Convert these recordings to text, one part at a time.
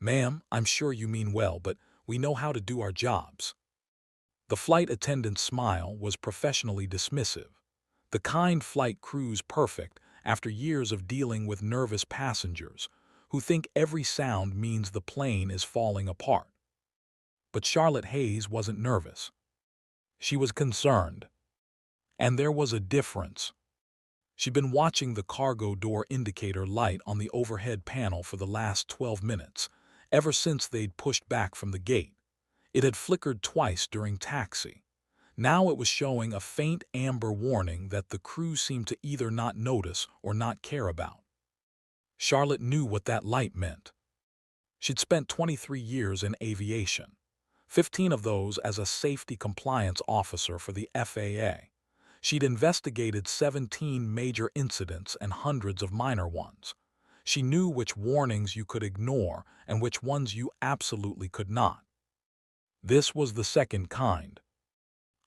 "Ma'am, I'm sure you mean well, but we know how to do our jobs." The flight attendant's smile was professionally dismissive. The kind flight crew's perfect after years of dealing with nervous passengers who think every sound means the plane is falling apart. But Charlotte Hayes wasn't nervous. She was concerned. And there was a difference. She'd been watching the cargo door indicator light on the overhead panel for the last 12 minutes, ever since they'd pushed back from the gate. It had flickered twice during taxi. Now it was showing a faint amber warning that the crew seemed to either not notice or not care about. Charlotte knew what that light meant. She'd spent 23 years in aviation, 15 of those as a safety compliance officer for the FAA. She'd investigated 17 major incidents and hundreds of minor ones. She knew which warnings you could ignore and which ones you absolutely could not. This was the second kind.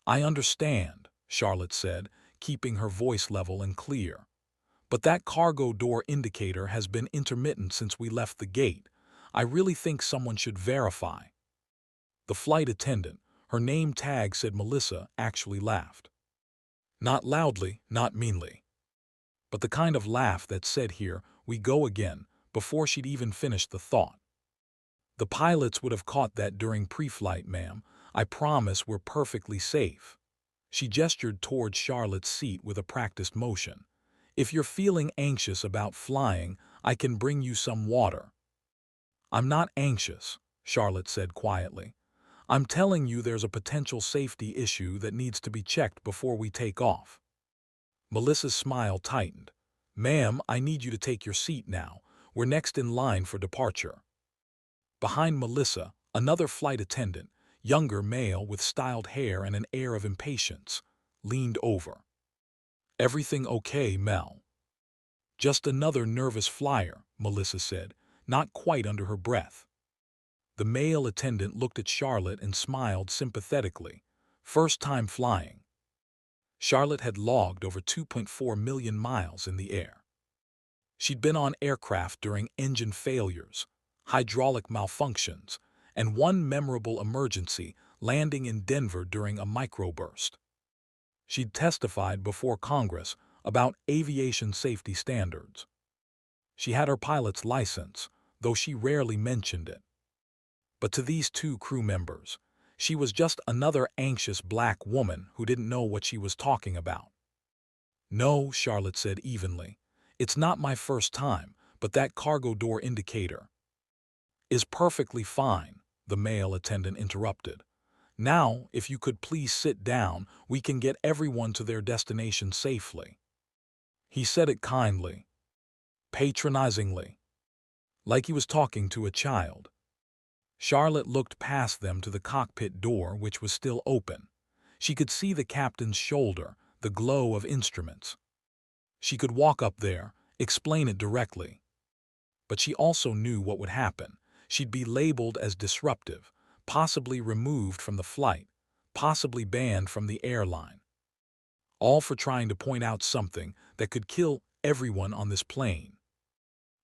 "I understand," Charlotte said, keeping her voice level and clear. "But that cargo door indicator has been intermittent since we left the gate. I really think someone should verify." The flight attendant, her name tag said Melissa, actually laughed. Not loudly, not meanly. But the kind of laugh that said, "Here we go again," before she'd even finished the thought. "The pilots would have caught that during pre-flight, ma'am. I promise we're perfectly safe." She gestured toward Charlotte's seat with a practiced motion. "If you're feeling anxious about flying, I can bring you some water." "I'm not anxious," Charlotte said quietly. "I'm telling you there's a potential safety issue that needs to be checked before we take off." Melissa's smile tightened. "Ma'am, I need you to take your seat now. We're next in line for departure." Behind Melissa, another flight attendant, younger male with styled hair and an air of impatience, leaned over. "Everything okay, Mel?" "Just another nervous flyer," Melissa said, not quite under her breath. The male attendant looked at Charlotte and smiled sympathetically. "First time flying." Charlotte had logged over 2.4 million miles in the air. She'd been on aircraft during engine failures, hydraulic malfunctions, and one memorable emergency landing in Denver during a microburst. She'd testified before Congress about aviation safety standards. She had her pilot's license, though she rarely mentioned it. But to these two crew members, she was just another anxious black woman who didn't know what she was talking about. "No," Charlotte said evenly. "It's not my first time, but that cargo door indicator is perfectly fine," the male attendant interrupted. "Now, if you could please sit down, we can get everyone to their destination safely." He said it kindly, patronizingly, like he was talking to a child. Charlotte looked past them to the cockpit door, which was still open. She could see the captain's shoulder, the glow of instruments. She could walk up there, explain it directly. But she also knew what would happen. She'd be labeled as disruptive, possibly removed from the flight, possibly banned from the airline. All for trying to point out something that could kill everyone on this plane.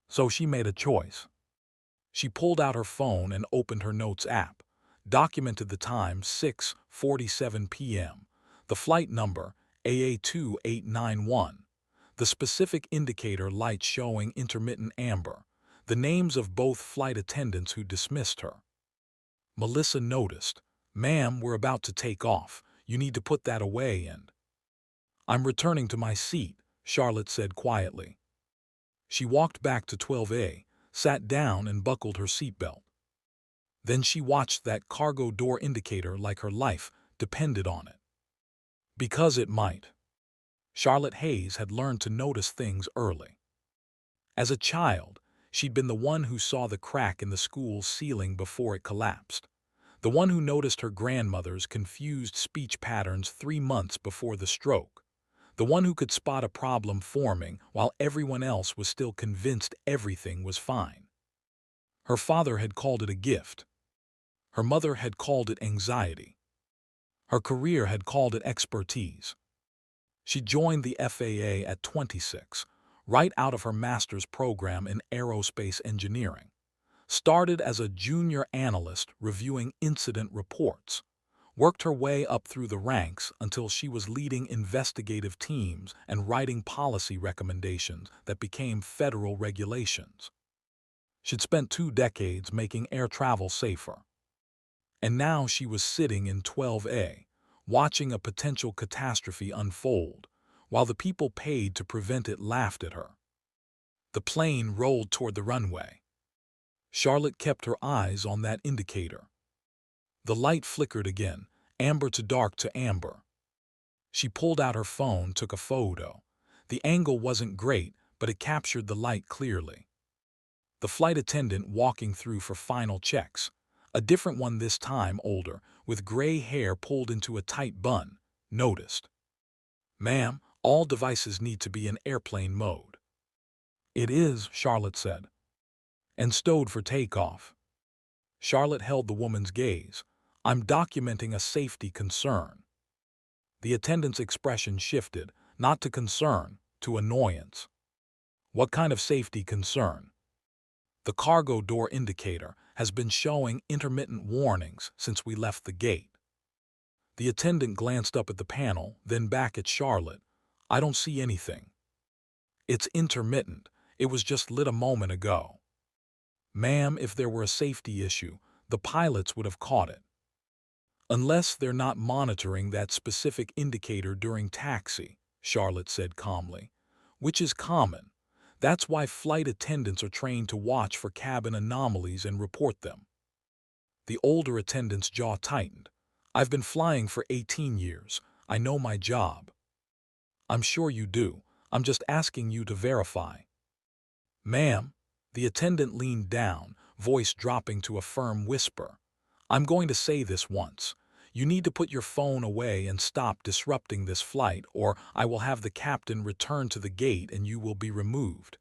So she made a choice. She pulled out her phone and opened her notes app, documented the time 6:47 p.m., the flight number AA2891, the specific indicator light showing intermittent amber, the names of both flight attendants who dismissed her. Melissa noticed. "Ma'am, we're about to take off. You need to put that away and—" "I'm returning to my seat," Charlotte said quietly. She walked back to 12A, sat down and buckled her seatbelt. Then she watched that cargo door indicator like her life depended on it. Because it might. Charlotte Hayes had learned to notice things early. As a child, she'd been the one who saw the crack in the school's ceiling before it collapsed, the one who noticed her grandmother's confused speech patterns 3 months before the stroke, the one who could spot a problem forming while everyone else was still convinced everything was fine. Her father had called it a gift. Her mother had called it anxiety. Her career had called it expertise. She joined the FAA at 26, right out of her master's program in aerospace engineering. started as a junior analyst reviewing incident reports, worked her way up through the ranks until she was leading investigative teams and writing policy recommendations that became federal regulations. She'd spent 2 decades making air travel safer. And now she was sitting in 12A, watching a potential catastrophe unfold, while the people paid to prevent it laughed at her. The plane rolled toward the runway. Charlotte kept her eyes on that indicator. The light flickered again, amber to dark to amber. She pulled out her phone, took a photo. The angle wasn't great, but it captured the light clearly. The flight attendant walking through for final checks, a different one this time, older, with gray hair pulled into a tight bun, noticed. "Ma'am, all devices need to be in airplane mode." "It is," Charlotte said, and stowed for takeoff. Charlotte held the woman's gaze. "I'm documenting a safety concern." The attendant's expression shifted, not to concern, to annoyance. "What kind of safety concern?" "The cargo door indicator has been showing intermittent warnings since we left the gate." The attendant glanced up at the panel, then back at Charlotte. "I don't see anything." "It's intermittent. It was just lit a moment ago." "Ma'am, if there were a safety issue, the pilots would have caught it." "Unless they're not monitoring that specific indicator during taxi," Charlotte said calmly, "which is common. That's why flight attendants are trained to watch for cabin anomalies and report them." The older attendant's jaw tightened. "I've been flying for 18 years. I know my job." "I'm sure you do. I'm just asking you to verify." "Ma'am," the attendant leaned down, voice dropping to a firm whisper. "I'm going to say this once. You need to put your phone away and stop disrupting this flight, or I will have the captain return to the gate and you will be removed.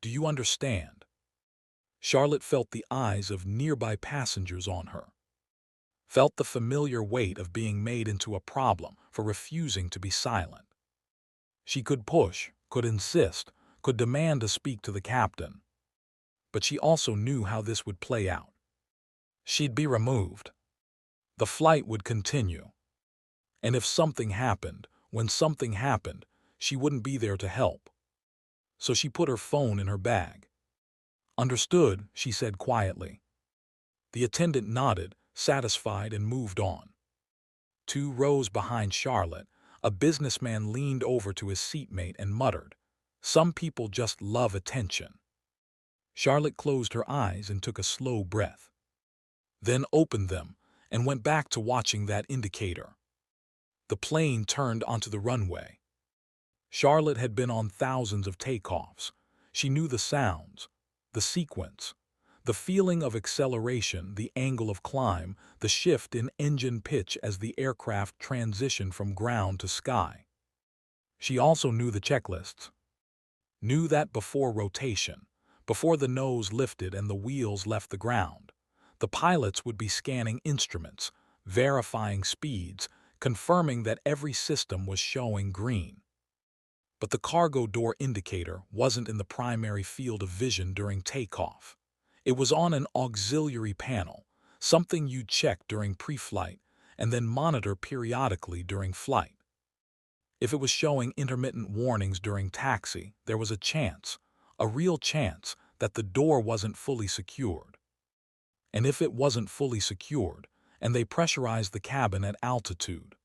Do you understand?" Charlotte felt the eyes of nearby passengers on her. Felt the familiar weight of being made into a problem for refusing to be silent. She could push, could insist, could demand to speak to the captain. But she also knew how this would play out. She'd be removed. The flight would continue. And if something happened, when something happened, she wouldn't be there to help. So she put her phone in her bag. "Understood," she said quietly. The attendant nodded, satisfied, and moved on. 2 rows behind Charlotte, a businessman leaned over to his seatmate and muttered, "Some people just love attention." Charlotte closed her eyes and took a slow breath. Then opened them and went back to watching that indicator. The plane turned onto the runway. Charlotte had been on thousands of takeoffs. She knew the sounds, the sequence, the feeling of acceleration, the angle of climb, the shift in engine pitch as the aircraft transitioned from ground to sky. She also knew the checklists. Knew that before rotation, before the nose lifted and the wheels left the ground, the pilots would be scanning instruments, verifying speeds, confirming that every system was showing green. But the cargo door indicator wasn't in the primary field of vision during takeoff. It was on an auxiliary panel, something you'd check during pre-flight and then monitor periodically during flight. If it was showing intermittent warnings during taxi, there was a chance, a real chance, that the door wasn't fully secured. And if it wasn't fully secured, and they pressurized the cabin at altitude.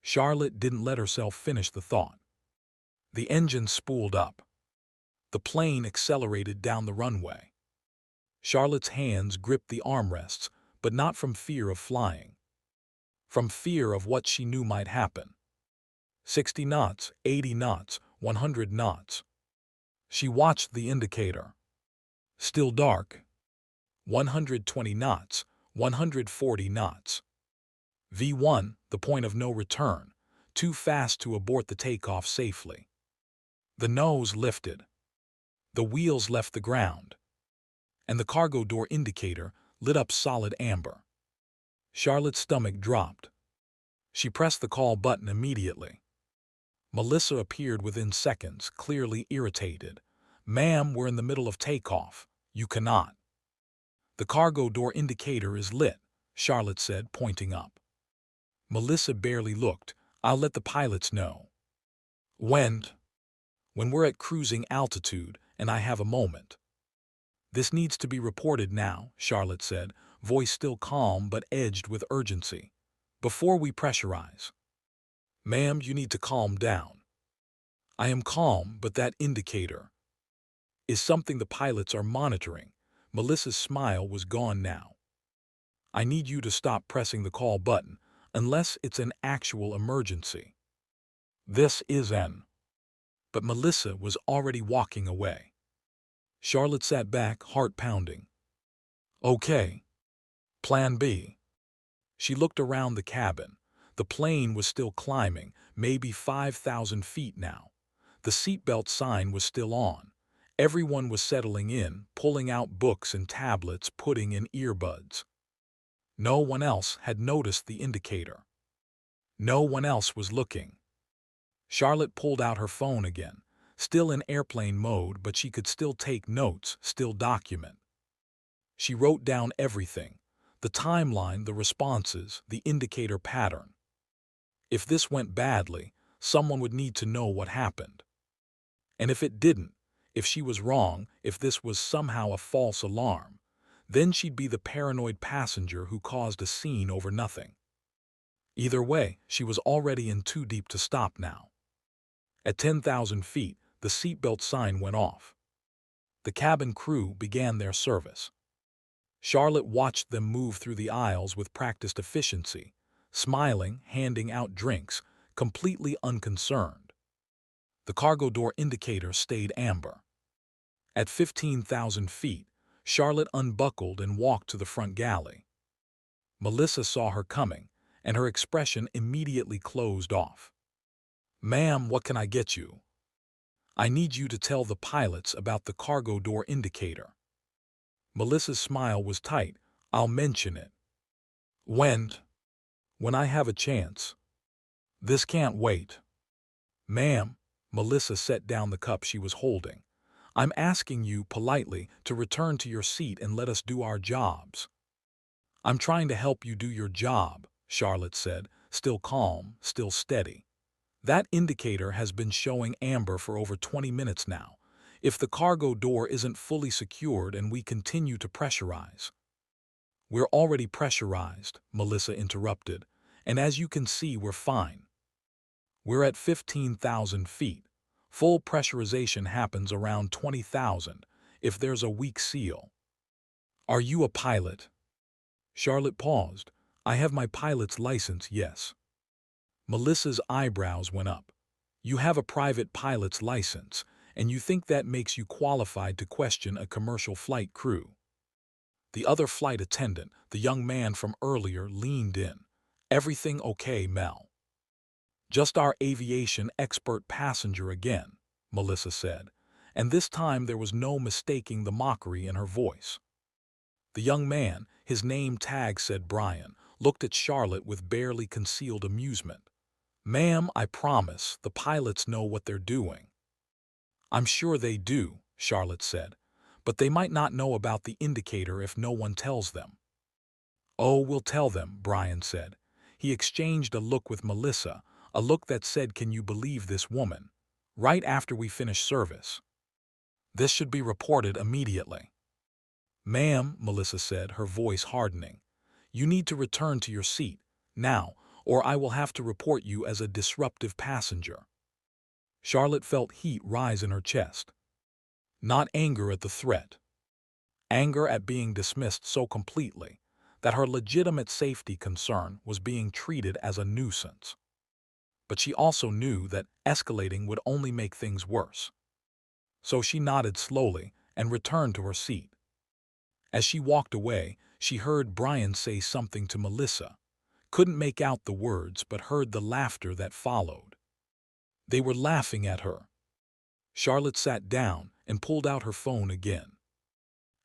Charlotte didn't let herself finish the thought. The engine spooled up. The plane accelerated down the runway. Charlotte's hands gripped the armrests, but not from fear of flying. From fear of what she knew might happen. 60 knots, 80 knots, 100 knots. She watched the indicator. Still dark. 120 knots, 140 knots. V1, the point of no return, too fast to abort the takeoff safely. The nose lifted. The wheels left the ground. And the cargo door indicator lit up solid amber. Charlotte's stomach dropped. She pressed the call button immediately. Melissa appeared within seconds, clearly irritated. "Ma'am, we're in the middle of takeoff. You cannot." The cargo door indicator is lit, Charlotte said, pointing up. Melissa barely looked. I'll let the pilots know. When? When we're at cruising altitude and I have a moment. This needs to be reported now, Charlotte said, voice still calm but edged with urgency. Before we pressurize. Ma'am, you need to calm down. I am calm, but that indicator is something the pilots are monitoring. Melissa's smile was gone now. I need you to stop pressing the call button, unless it's an actual emergency. This is an. But Melissa was already walking away. Charlotte sat back, heart pounding. Okay. Plan B. She looked around the cabin. The plane was still climbing, maybe 5,000 feet now. The seatbelt sign was still on. Everyone was settling in, pulling out books and tablets, putting in earbuds. No one else had noticed the indicator. No one else was looking. Charlotte pulled out her phone again, still in airplane mode, but she could still take notes, still document. She wrote down everything, the timeline, the responses, the indicator pattern. If this went badly, someone would need to know what happened. And if it didn't, if she was wrong, if this was somehow a false alarm, then she'd be the paranoid passenger who caused a scene over nothing. Either way, she was already in too deep to stop now. At 10,000 feet, the seatbelt sign went off. The cabin crew began their service. Charlotte watched them move through the aisles with practiced efficiency, smiling, handing out drinks, completely unconcerned. The cargo door indicator stayed amber. At 15,000 feet, Charlotte unbuckled and walked to the front galley. Melissa saw her coming, and her expression immediately closed off. Ma'am, what can I get you? I need you to tell the pilots about the cargo door indicator. Melissa's smile was tight. I'll mention it. When? When I have a chance. This can't wait. Ma'am, Melissa set down the cup she was holding. I'm asking you politely to return to your seat and let us do our jobs. I'm trying to help you do your job, Charlotte said, still calm, still steady. That indicator has been showing amber for over 20 minutes now. If the cargo door isn't fully secured and we continue to pressurize. We're already pressurized, Melissa interrupted, and as you can see, we're fine. We're at 15,000 feet. Full pressurization happens around 20,000 if there's a weak seal. Are you a pilot? Charlotte paused. I have my pilot's license, yes. Melissa's eyebrows went up. You have a private pilot's license, and you think that makes you qualified to question a commercial flight crew. The other flight attendant, the young man from earlier, leaned in. Everything okay, Mel? Just our aviation expert passenger again, Melissa said, and this time there was no mistaking the mockery in her voice. The young man, his name tag said Brian, looked at Charlotte with barely concealed amusement. Ma'am, I promise, the pilots know what they're doing. I'm sure they do, Charlotte said, but they might not know about the indicator if no one tells them. Oh, we'll tell them, Brian said. He exchanged a look with Melissa, a look that said, can you believe this woman? Right after we finish service. This should be reported immediately. Ma'am, Melissa said, her voice hardening, you need to return to your seat, now, or I will have to report you as a disruptive passenger. Charlotte felt heat rise in her chest. Not anger at the threat. Anger at being dismissed so completely that her legitimate safety concern was being treated as a nuisance. But she also knew that escalating would only make things worse. So she nodded slowly and returned to her seat. As she walked away, she heard Brian say something to Melissa. Couldn't make out the words, but heard the laughter that followed. They were laughing at her. Charlotte sat down and pulled out her phone again.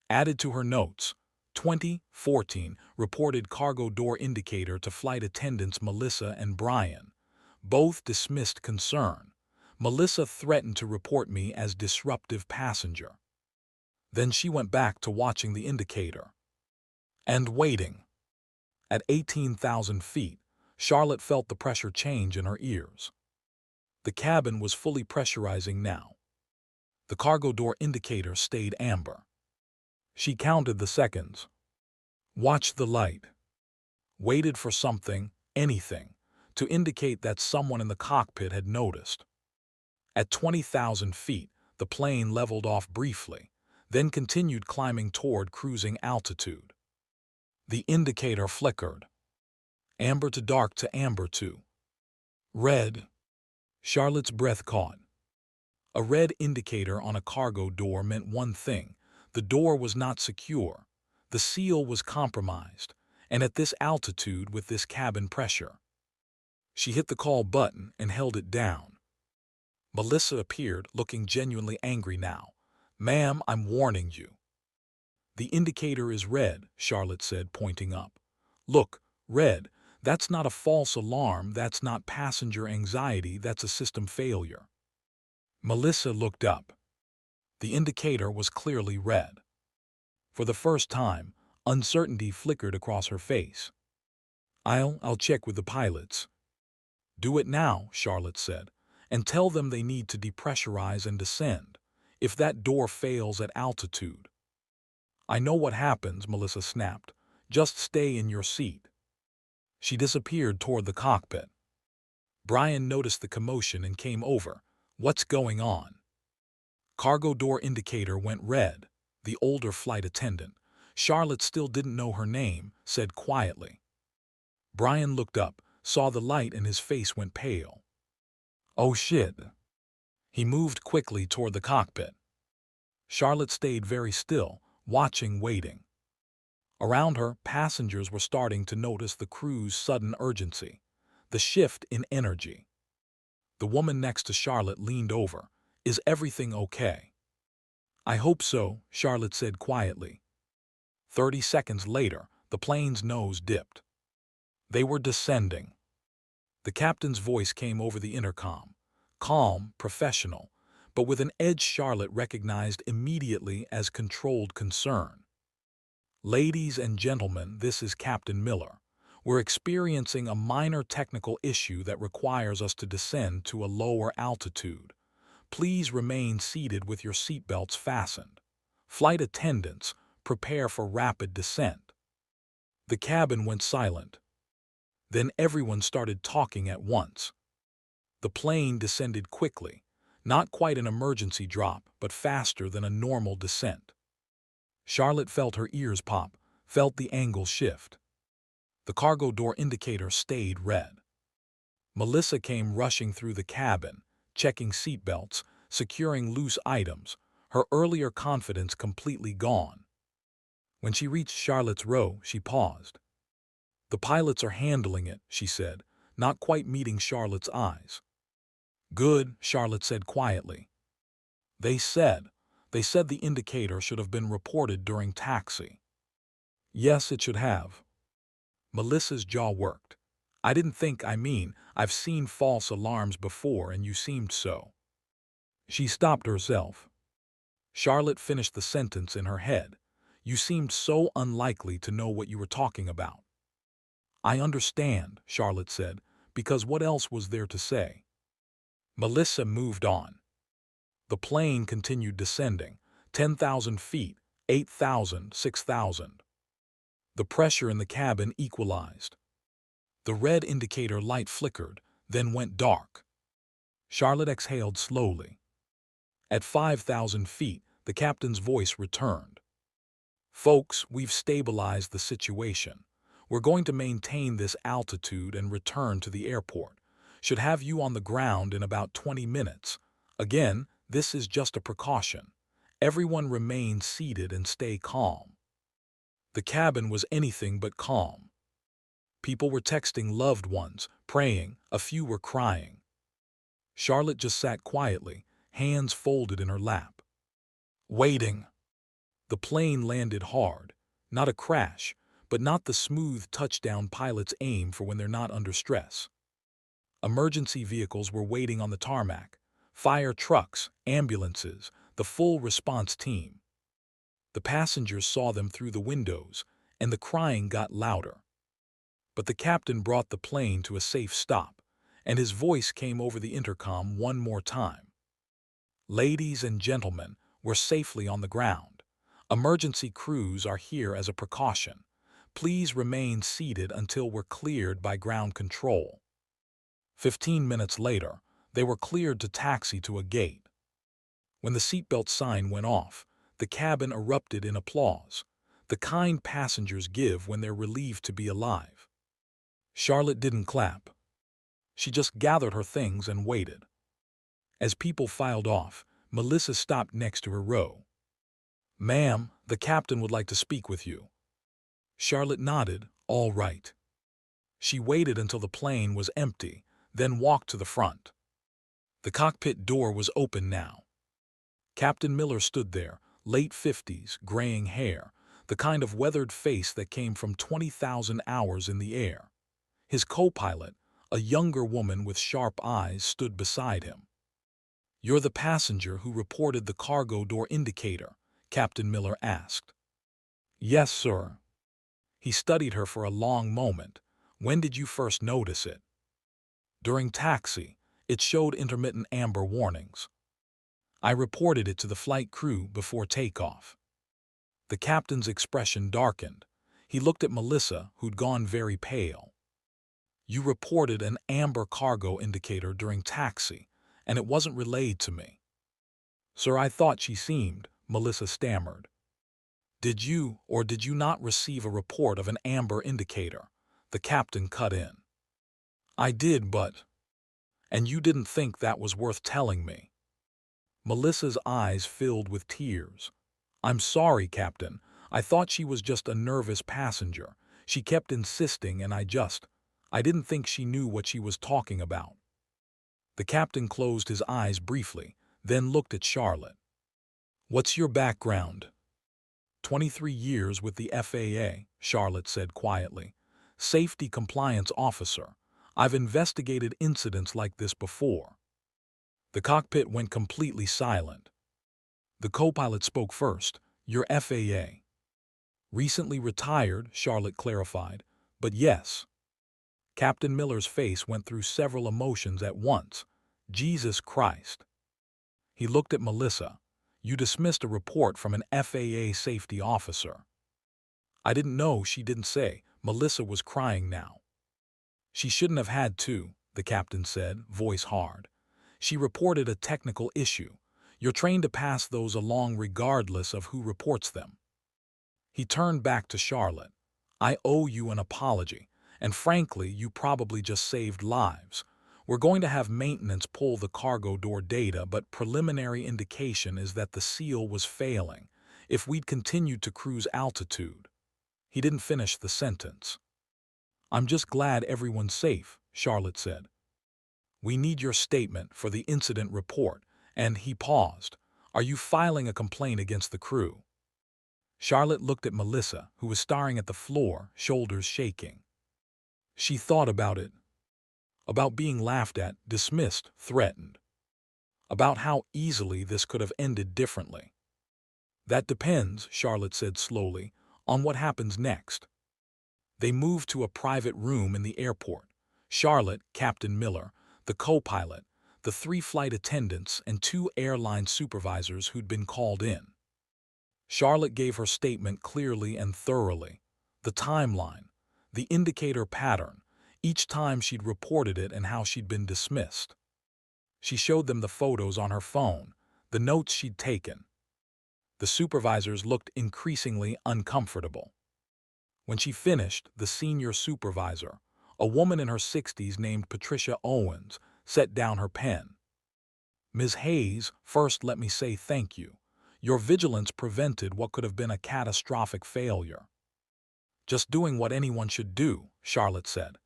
Added to her notes, 2014 reported cargo door indicator to flight attendants Melissa and Brian. Both dismissed concern. Melissa threatened to report me as disruptive passenger. Then she went back to watching the indicator. And waiting. At 18,000 feet, Charlotte felt the pressure change in her ears. The cabin was fully pressurizing now. The cargo door indicator stayed amber. She counted the seconds, watched the light, waited for something, anything, to indicate that someone in the cockpit had noticed. At 20,000 feet, the plane leveled off briefly, then continued climbing toward cruising altitude. The indicator flickered. Amber to dark to amber to red. Charlotte's breath caught. A red indicator on a cargo door meant one thing: the door was not secure. The seal was compromised, and at this altitude with this cabin pressure. She hit the call button and held it down. Melissa appeared, looking genuinely angry now. "Ma'am, I'm warning you." "The indicator is red," Charlotte said, pointing up. "Look, red. That's not a false alarm, that's not passenger anxiety, that's a system failure." Melissa looked up. The indicator was clearly red. For the first time, uncertainty flickered across her face. I'll check with the pilots." "Do it now," Charlotte said, "and tell them they need to depressurize and descend, if that door fails at altitude." "I know what happens," Melissa snapped. "Just stay in your seat." She disappeared toward the cockpit. Brian noticed the commotion and came over. "What's going on?" Cargo door indicator went red. The older flight attendant, Charlotte still didn't know her name, said quietly. Brian looked up, saw the light, and his face went pale. "Oh shit." He moved quickly toward the cockpit. Charlotte stayed very still, watching, waiting. Around her, passengers were starting to notice the crew's sudden urgency, the shift in energy. The woman next to Charlotte leaned over. "Is everything okay?" "I hope so," Charlotte said quietly. 30 seconds later, the plane's nose dipped. They were descending. The captain's voice came over the intercom, calm, professional, but with an edge Charlotte recognized immediately as controlled concern. "Ladies and gentlemen, this is Captain Miller. We're experiencing a minor technical issue that requires us to descend to a lower altitude. Please remain seated with your seatbelts fastened. Flight attendants, prepare for rapid descent." The cabin went silent. Then everyone started talking at once. The plane descended quickly, not quite an emergency drop, but faster than a normal descent. Charlotte felt her ears pop, felt the angle shift. The cargo door indicator stayed red. Melissa came rushing through the cabin, checking seatbelts, securing loose items, her earlier confidence completely gone. When she reached Charlotte's row, she paused. "The pilots are handling it," she said, not quite meeting Charlotte's eyes. "Good," Charlotte said quietly. They said the indicator should have been reported during taxi." "Yes, it should have." Melissa's jaw worked. "I didn't think, I've seen false alarms before and you seemed so." She stopped herself. Charlotte finished the sentence in her head. "You seemed so unlikely to know what you were talking about." "I understand," Charlotte said, "because what else was there to say?" Melissa moved on. The plane continued descending, 10,000 feet, 8,000, 6,000. The pressure in the cabin equalized. The red indicator light flickered, then went dark. Charlotte exhaled slowly. At 5,000 feet, the captain's voice returned. "Folks, we've stabilized the situation. We're going to maintain this altitude and return to the airport. Should have you on the ground in about 20 minutes. Again, this is just a precaution. Everyone remain seated and stay calm." The cabin was anything but calm. People were texting loved ones, praying, a few were crying. Charlotte just sat quietly, hands folded in her lap. Waiting. The plane landed hard. Not a crash, but not the smooth touchdown pilots aim for when they're not under stress. Emergency vehicles were waiting on the tarmac. Fire trucks, ambulances, the full response team. The passengers saw them through the windows, and the crying got louder. But the captain brought the plane to a safe stop, and his voice came over the intercom one more time. Ladies and gentlemen, we're safely on the ground. Emergency crews are here as a precaution. Please remain seated until we're cleared by ground control. 15 minutes later, they were cleared to taxi to a gate. When the seatbelt sign went off, the cabin erupted in applause, the kind passengers give when they're relieved to be alive. Charlotte didn't clap. She just gathered her things and waited. As people filed off, Melissa stopped next to her row. "Ma'am, the captain would like to speak with you." Charlotte nodded, "All right." She waited until the plane was empty, then walked to the front. The cockpit door was open now. Captain Miller stood there, late 50s, graying hair, the kind of weathered face that came from 20,000 hours in the air. His co-pilot, a younger woman with sharp eyes, stood beside him. "You're the passenger who reported the cargo door indicator?" Captain Miller asked. "Yes, sir." He studied her for a long moment. "When did you first notice it?" "During taxi. It showed intermittent amber warnings. I reported it to the flight crew before takeoff." The captain's expression darkened. He looked at Melissa, who'd gone very pale. "You reported an amber cargo indicator during taxi, and it wasn't relayed to me." "Sir, I thought she seemed," Melissa stammered. "Did you or did you not receive a report of an amber indicator?" The captain cut in. "I did, but—" "And you didn't think that was worth telling me?" Melissa's eyes filled with tears. "I'm sorry, Captain. I thought she was just a nervous passenger. She kept insisting and I didn't think she knew what she was talking about." The captain closed his eyes briefly, then looked at Charlotte. "What's your background?" 23 years with the FAA, Charlotte said quietly. "Safety compliance officer. I've investigated incidents like this before." The cockpit went completely silent. The co-pilot spoke first. "You're FAA." "Recently retired," Charlotte clarified. "But yes." Captain Miller's face went through several emotions at once. Jesus Christ. He looked at Melissa. "You dismissed a report from an FAA safety officer." "I didn't know," she didn't say. Melissa was crying now. "She shouldn't have had to," the captain said, voice hard. "She reported a technical issue. You're trained to pass those along regardless of who reports them." He turned back to Charlotte. "I owe you an apology, and frankly, you probably just saved lives. We're going to have maintenance pull the cargo door data, but preliminary indication is that the seal was failing. If we'd continued to cruise altitude—" He didn't finish the sentence. "I'm just glad everyone's safe," Charlotte said. "We need your statement for the incident report," and he paused. "Are you filing a complaint against the crew?" Charlotte looked at Melissa, who was staring at the floor, shoulders shaking. She thought about it. About being laughed at, dismissed, threatened. About how easily this could have ended differently. "That depends," Charlotte said slowly, "on what happens next." They moved to a private room in the airport. Charlotte, Captain Miller, the co-pilot, the 3 flight attendants, and 2 airline supervisors who'd been called in. Charlotte gave her statement clearly and thoroughly. The timeline, the indicator pattern, each time she'd reported it and how she'd been dismissed. She showed them the photos on her phone, the notes she'd taken. The supervisors looked increasingly uncomfortable. When she finished, the senior supervisor, a woman in her 60s named Patricia Owens, set down her pen. "Ms. Hayes, first let me say thank you. Your vigilance prevented what could have been a catastrophic failure." "Just doing what anyone should do," Charlotte said.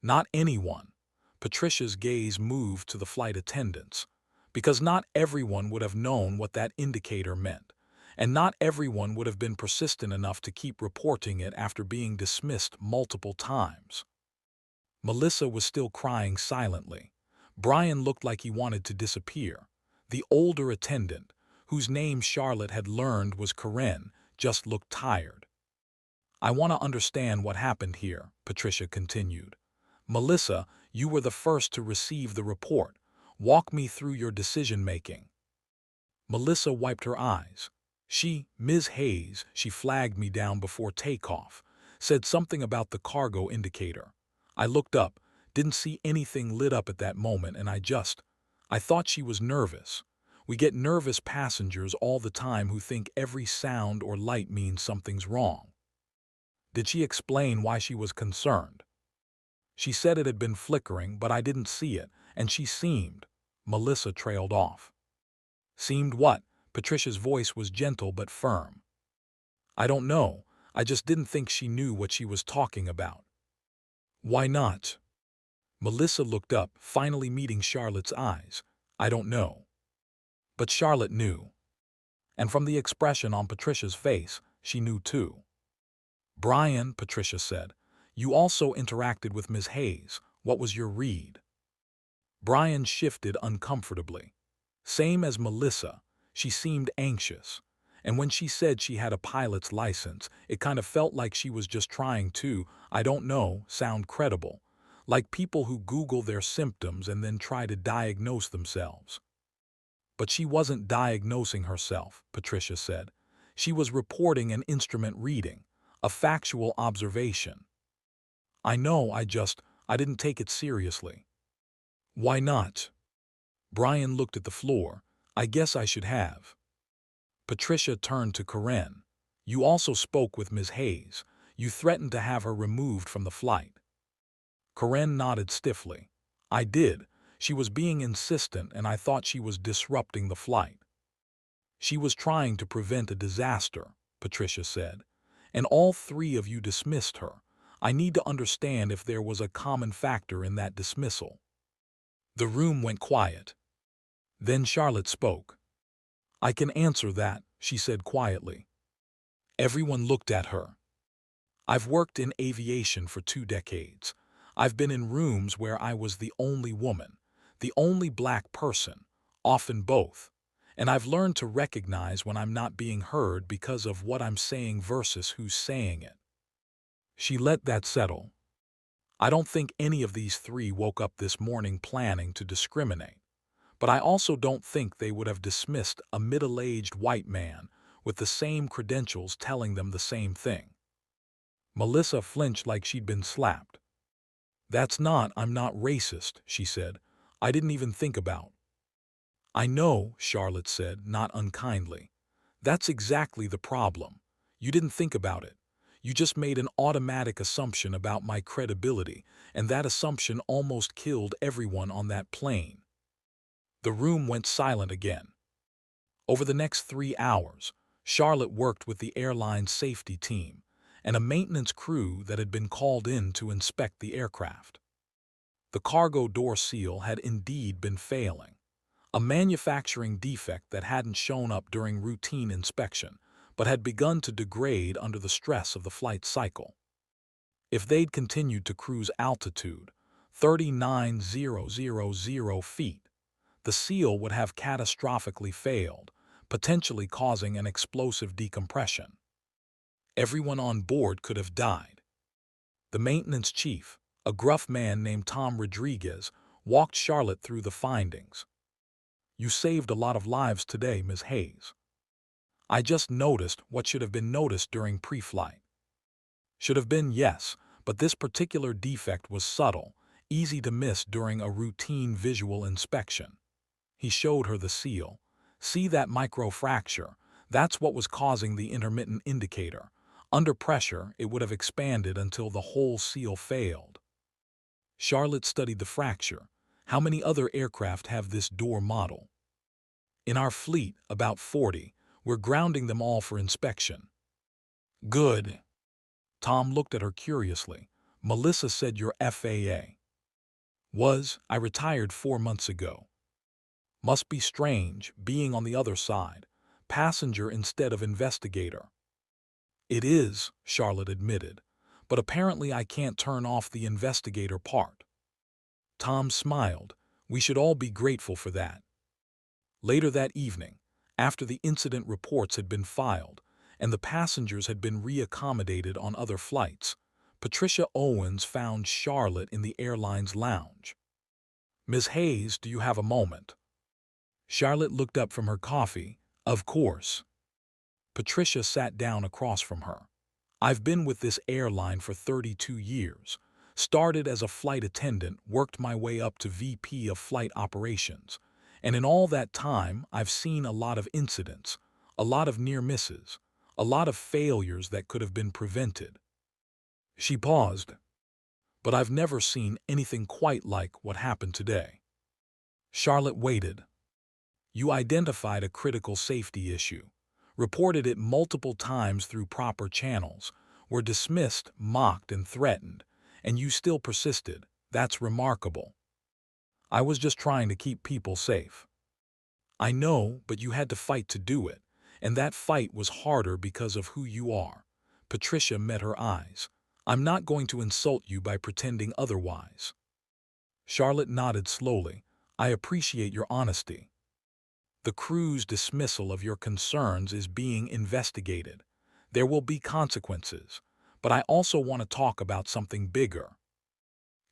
"Not anyone." Patricia's gaze moved to the flight attendants. "Because not everyone would have known what that indicator meant, and not everyone would have been persistent enough to keep reporting it after being dismissed multiple times." Melissa was still crying silently. Brian looked like he wanted to disappear. The older attendant, whose name Charlotte had learned was Karen, just looked tired. I want to understand what happened here, Patricia continued. Melissa, you were the first to receive the report. Walk me through your decision-making. Melissa wiped her eyes. Ms. Hayes, she flagged me down before takeoff, said something about the cargo indicator. I looked up, didn't see anything lit up at that moment, and I thought she was nervous. We get nervous passengers all the time who think every sound or light means something's wrong. Did she explain why she was concerned? She said it had been flickering, but I didn't see it, and Melissa trailed off. Seemed what? Patricia's voice was gentle but firm. I don't know. I just didn't think she knew what she was talking about. Why not? Melissa looked up, finally meeting Charlotte's eyes. I don't know. But Charlotte knew. And from the expression on Patricia's face, she knew too. Brian, Patricia said, you also interacted with Ms. Hayes. What was your read? Brian shifted uncomfortably. Same as Melissa, she seemed anxious. And when she said she had a pilot's license, it kind of felt like she was just trying to, I don't know, sound credible. Like people who Google their symptoms and then try to diagnose themselves. But she wasn't diagnosing herself, Patricia said. She was reporting an instrument reading, a factual observation. I know, I didn't take it seriously. Why not? Brian looked at the floor. I guess I should have. Patricia turned to Corinne. You also spoke with Ms. Hayes. You threatened to have her removed from the flight. Corinne nodded stiffly. I did. She was being insistent and I thought she was disrupting the flight. She was trying to prevent a disaster, Patricia said. And all three of you dismissed her. I need to understand if there was a common factor in that dismissal. The room went quiet. Then Charlotte spoke. I can answer that, she said quietly. Everyone looked at her. I've worked in aviation for 2 decades. I've been in rooms where I was the only woman, the only black person, often both. And I've learned to recognize when I'm not being heard because of what I'm saying versus who's saying it. She let that settle. I don't think any of these three woke up this morning planning to discriminate. But I also don't think they would have dismissed a middle-aged white man with the same credentials telling them the same thing. Melissa flinched like she'd been slapped. I'm not racist, she said. I didn't even think about. I know, Charlotte said, not unkindly. That's exactly the problem. You didn't think about it. You just made an automatic assumption about my credibility, and that assumption almost killed everyone on that plane. The room went silent again. Over the next 3 hours, Charlotte worked with the airline's safety team and a maintenance crew that had been called in to inspect the aircraft. The cargo door seal had indeed been failing, a manufacturing defect that hadn't shown up during routine inspection, but had begun to degrade under the stress of the flight cycle. If they'd continued to cruise altitude, 39,000 feet, the seal would have catastrophically failed, potentially causing an explosive decompression. Everyone on board could have died. The maintenance chief, a gruff man named Tom Rodriguez, walked Charlotte through the findings. You saved a lot of lives today, Ms. Hayes. I just noticed what should have been noticed during pre-flight. Should have been, yes, but this particular defect was subtle, easy to miss during a routine visual inspection. He showed her the seal. See that microfracture? That's what was causing the intermittent indicator. Under pressure, it would have expanded until the whole seal failed. Charlotte studied the fracture. How many other aircraft have this door model? In our fleet, about 40. We're grounding them all for inspection. Good. Tom looked at her curiously. Melissa said your FAA. I retired 4 months ago. Must be strange, being on the other side. Passenger instead of investigator. It is, Charlotte admitted, but apparently I can't turn off the investigator part. Tom smiled. We should all be grateful for that. Later that evening, after the incident reports had been filed, and the passengers had been reaccommodated on other flights. Patricia Owens found Charlotte in the airline's lounge. "Miss Hayes, do you have a moment?" Charlotte looked up from her coffee. "Of course." Patricia sat down across from her. "I've been with this airline for 32 years. Started as a flight attendant, worked my way up to VP of flight operations. And in all that time, I've seen a lot of incidents, a lot of near misses, a lot of failures that could have been prevented." She paused. "But I've never seen anything quite like what happened today." Charlotte waited. "You identified a critical safety issue, reported it multiple times through proper channels, were dismissed, mocked, and threatened, and you still persisted. That's remarkable." "I was just trying to keep people safe." "I know, but you had to fight to do it, and that fight was harder because of who you are." Patricia met her eyes. "I'm not going to insult you by pretending otherwise." Charlotte nodded slowly. "I appreciate your honesty. The crew's dismissal of your concerns is being investigated. There will be consequences, but I also want to talk about something bigger."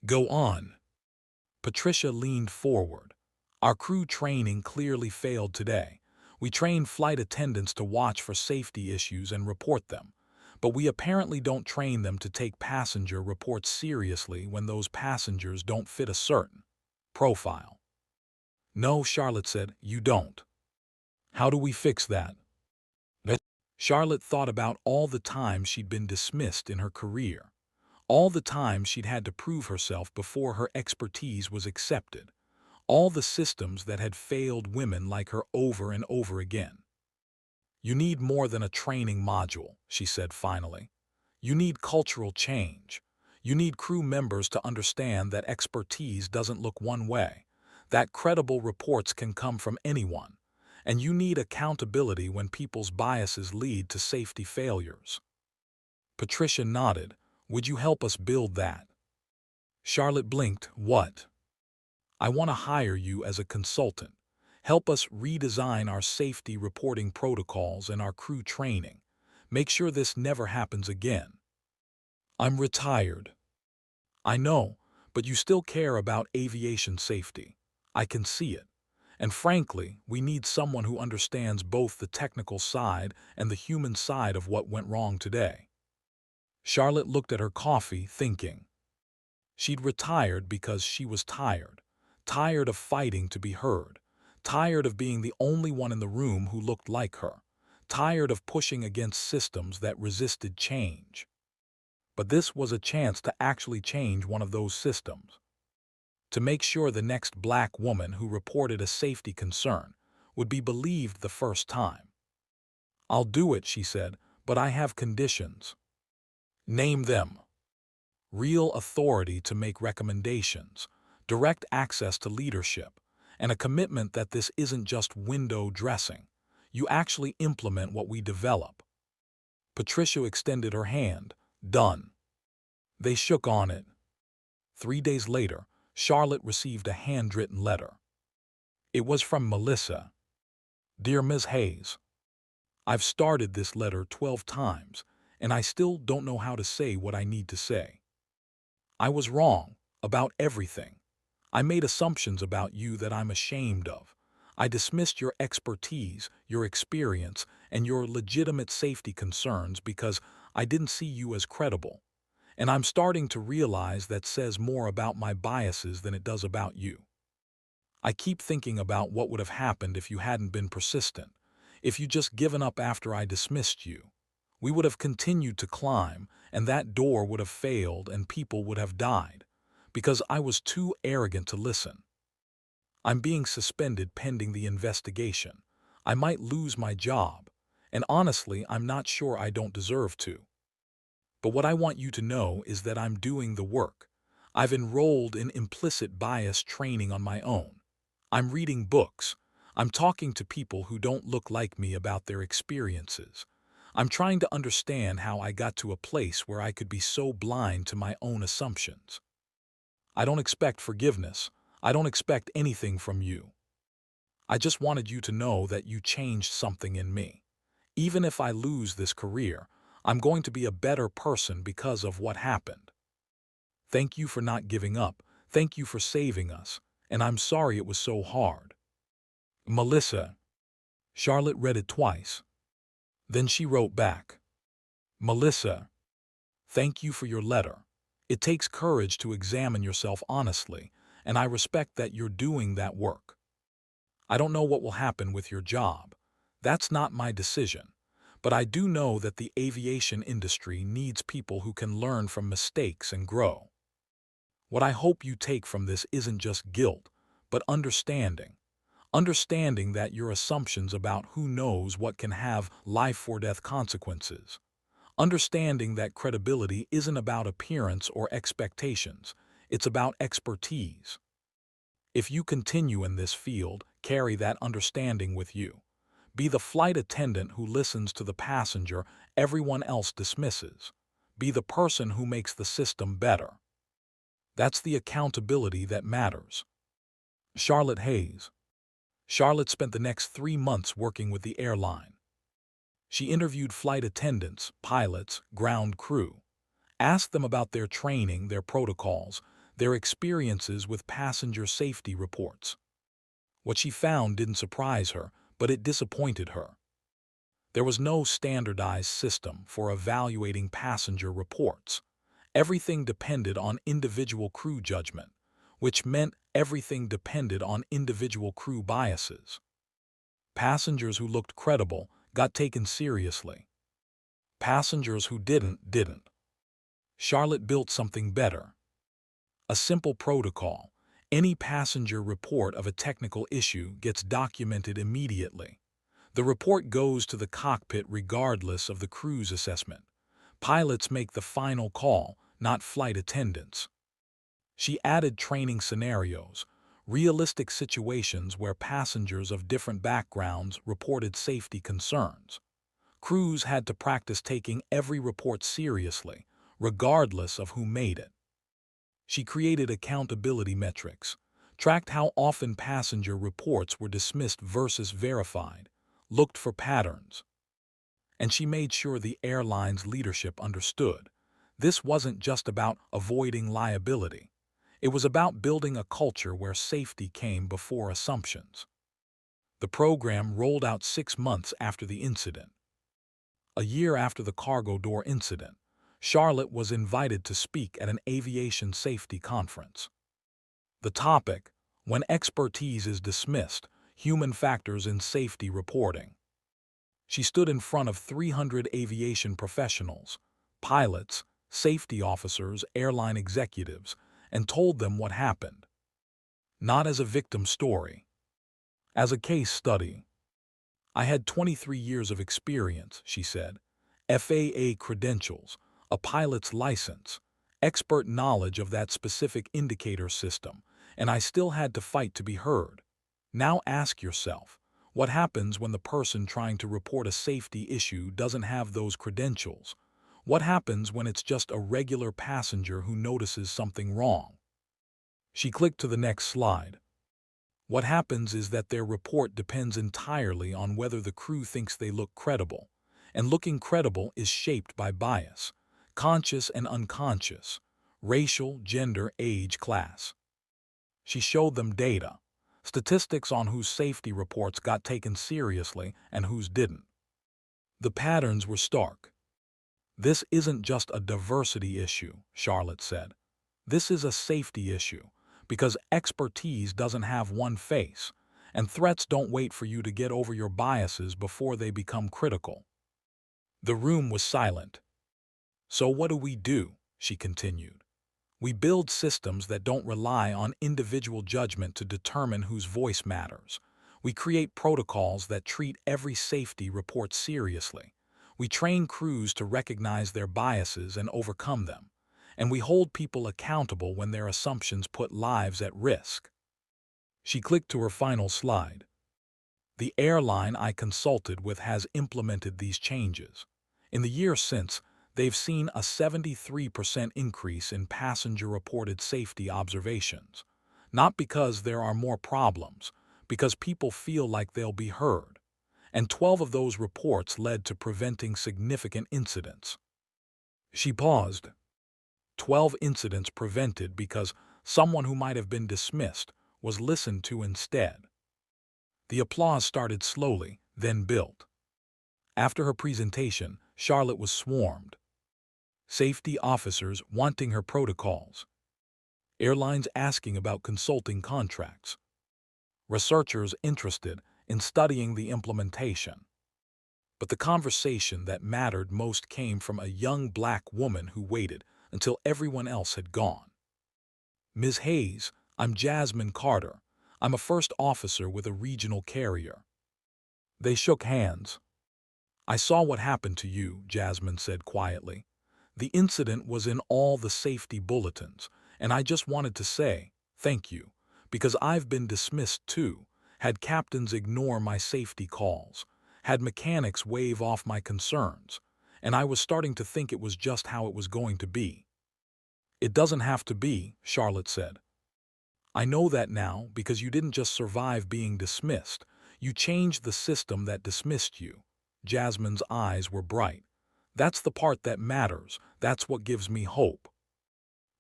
"Go on." Patricia leaned forward. "Our crew training clearly failed today. We train flight attendants to watch for safety issues and report them, but we apparently don't train them to take passenger reports seriously when those passengers don't fit a certain profile." "No," Charlotte said, "you don't." "How do we fix that?" Charlotte thought about all the times she'd been dismissed in her career, all the times she'd had to prove herself before her expertise was accepted, all the systems that had failed women like her over and over again. "You need more than a training module," she said finally. "You need cultural change. You need crew members to understand that expertise doesn't look one way, that credible reports can come from anyone, and you need accountability when people's biases lead to safety failures." Patricia nodded. "Would you help us build that?" Charlotte blinked. "What?" "I want to hire you as a consultant. Help us redesign our safety reporting protocols and our crew training. Make sure this never happens again." "I'm retired." "I know, but you still care about aviation safety. I can see it. And frankly, we need someone who understands both the technical side and the human side of what went wrong today." Charlotte looked at her coffee, thinking. She'd retired because she was tired. Tired of fighting to be heard. Tired of being the only one in the room who looked like her. Tired of pushing against systems that resisted change. But this was a chance to actually change one of those systems. To make sure the next black woman who reported a safety concern would be believed the first time. "I'll do it," she said, "but I have conditions." "Name them." "Real authority to make recommendations, direct access to leadership, and a commitment that this isn't just window dressing. You actually implement what we develop." Patricia extended her hand. "Done." They shook on it. 3 days later, Charlotte received a handwritten letter. It was from Melissa. "Dear Ms. Hayes, I've started this letter 12 times, and I still don't know how to say what I need to say. I was wrong about everything. I made assumptions about you that I'm ashamed of. I dismissed your expertise, your experience, and your legitimate safety concerns because I didn't see you as credible. And I'm starting to realize that says more about my biases than it does about you. I keep thinking about what would have happened if you hadn't been persistent, if you'd just given up after I dismissed you. We would have continued to climb, and that door would have failed and people would have died, because I was too arrogant to listen. I'm being suspended pending the investigation. I might lose my job, and honestly, I'm not sure I don't deserve to. But what I want you to know is that I'm doing the work. I've enrolled in implicit bias training on my own. I'm reading books. I'm talking to people who don't look like me about their experiences. I'm trying to understand how I got to a place where I could be so blind to my own assumptions. I don't expect forgiveness. I don't expect anything from you. I just wanted you to know that you changed something in me. Even if I lose this career, I'm going to be a better person because of what happened. Thank you for not giving up. Thank you for saving us. And I'm sorry it was so hard. Melissa. Charlotte read it twice. Then she wrote back. Melissa, thank you for your letter. It takes courage to examine yourself honestly, and I respect that you're doing that work. I don't know what will happen with your job. That's not my decision. But I do know that the aviation industry needs people who can learn from mistakes and grow. What I hope you take from this isn't just guilt, but understanding. Understanding that your assumptions about who knows what can have life-or-death consequences. Understanding that credibility isn't about appearance or expectations, it's about expertise. If you continue in this field, carry that understanding with you. Be the flight attendant who listens to the passenger everyone else dismisses. Be the person who makes the system better. That's the accountability that matters. Charlotte Hayes. Charlotte spent the next 3 months working with the airline. She interviewed flight attendants, pilots, ground crew, asked them about their training, their protocols, their experiences with passenger safety reports. What she found didn't surprise her, but it disappointed her. There was no standardized system for evaluating passenger reports. Everything depended on individual crew judgment, which meant everything depended on individual crew biases. Passengers who looked credible got taken seriously. Passengers who didn't. Charlotte built something better. A simple protocol. Any passenger report of a technical issue gets documented immediately. The report goes to the cockpit regardless of the crew's assessment. Pilots make the final call, not flight attendants. She added training scenarios, realistic situations where passengers of different backgrounds reported safety concerns. Crews had to practice taking every report seriously, regardless of who made it. She created accountability metrics, tracked how often passenger reports were dismissed versus verified, looked for patterns. And she made sure the airline's leadership understood. This wasn't just about avoiding liability. It was about building a culture where safety came before assumptions. The program rolled out 6 months after the incident. A year after the cargo door incident, Charlotte was invited to speak at an aviation safety conference. The topic, When Expertise is Dismissed, Human Factors in Safety Reporting. She stood in front of 300 aviation professionals, pilots, safety officers, airline executives, and told them what happened. Not as a victim story. As a case study. I had 23 years of experience, she said, FAA credentials, a pilot's license, expert knowledge of that specific indicator system, and I still had to fight to be heard. Now ask yourself, what happens when the person trying to report a safety issue doesn't have those credentials? What happens when it's just a regular passenger who notices something wrong? She clicked to the next slide. What happens is that their report depends entirely on whether the crew thinks they look credible, and looking credible is shaped by bias, conscious and unconscious, racial, gender, age, class. She showed them data, statistics on whose safety reports got taken seriously and whose didn't. The patterns were stark. This isn't just a diversity issue, Charlotte said. This is a safety issue, because expertise doesn't have one face, and threats don't wait for you to get over your biases before they become critical. The room was silent. So what do? She continued. We build systems that don't rely on individual judgment to determine whose voice matters. We create protocols that treat every safety report seriously. We train crews to recognize their biases and overcome them. And we hold people accountable when their assumptions put lives at risk. She clicked to her final slide. The airline I consulted with has implemented these changes. In the year since, they've seen a 73% increase in passenger-reported safety observations. Not because there are more problems, because people feel like they'll be heard. and 12 of those reports led to preventing significant incidents. She paused. 12 incidents prevented because someone who might have been dismissed was listened to instead. The applause started slowly, then built. After her presentation, Charlotte was swarmed. Safety officers wanting her protocols. Airlines asking about consulting contracts. Researchers interested in studying the implementation. But the conversation that mattered most came from a young black woman who waited until everyone else had gone. "Ms. Hayes, I'm Jasmine Carter. I'm a first officer with a regional carrier." They shook hands. "I saw what happened to you," Jasmine said quietly. "The incident was in all the safety bulletins, and I just wanted to say thank you, because I've been dismissed too, had captains ignore my safety calls, had mechanics wave off my concerns, and I was starting to think it was just how it was going to be." "It doesn't have to be," Charlotte said. "I know that now because you didn't just survive being dismissed, you changed the system that dismissed you." Jasmine's eyes were bright. "That's the part that matters. That's what gives me hope."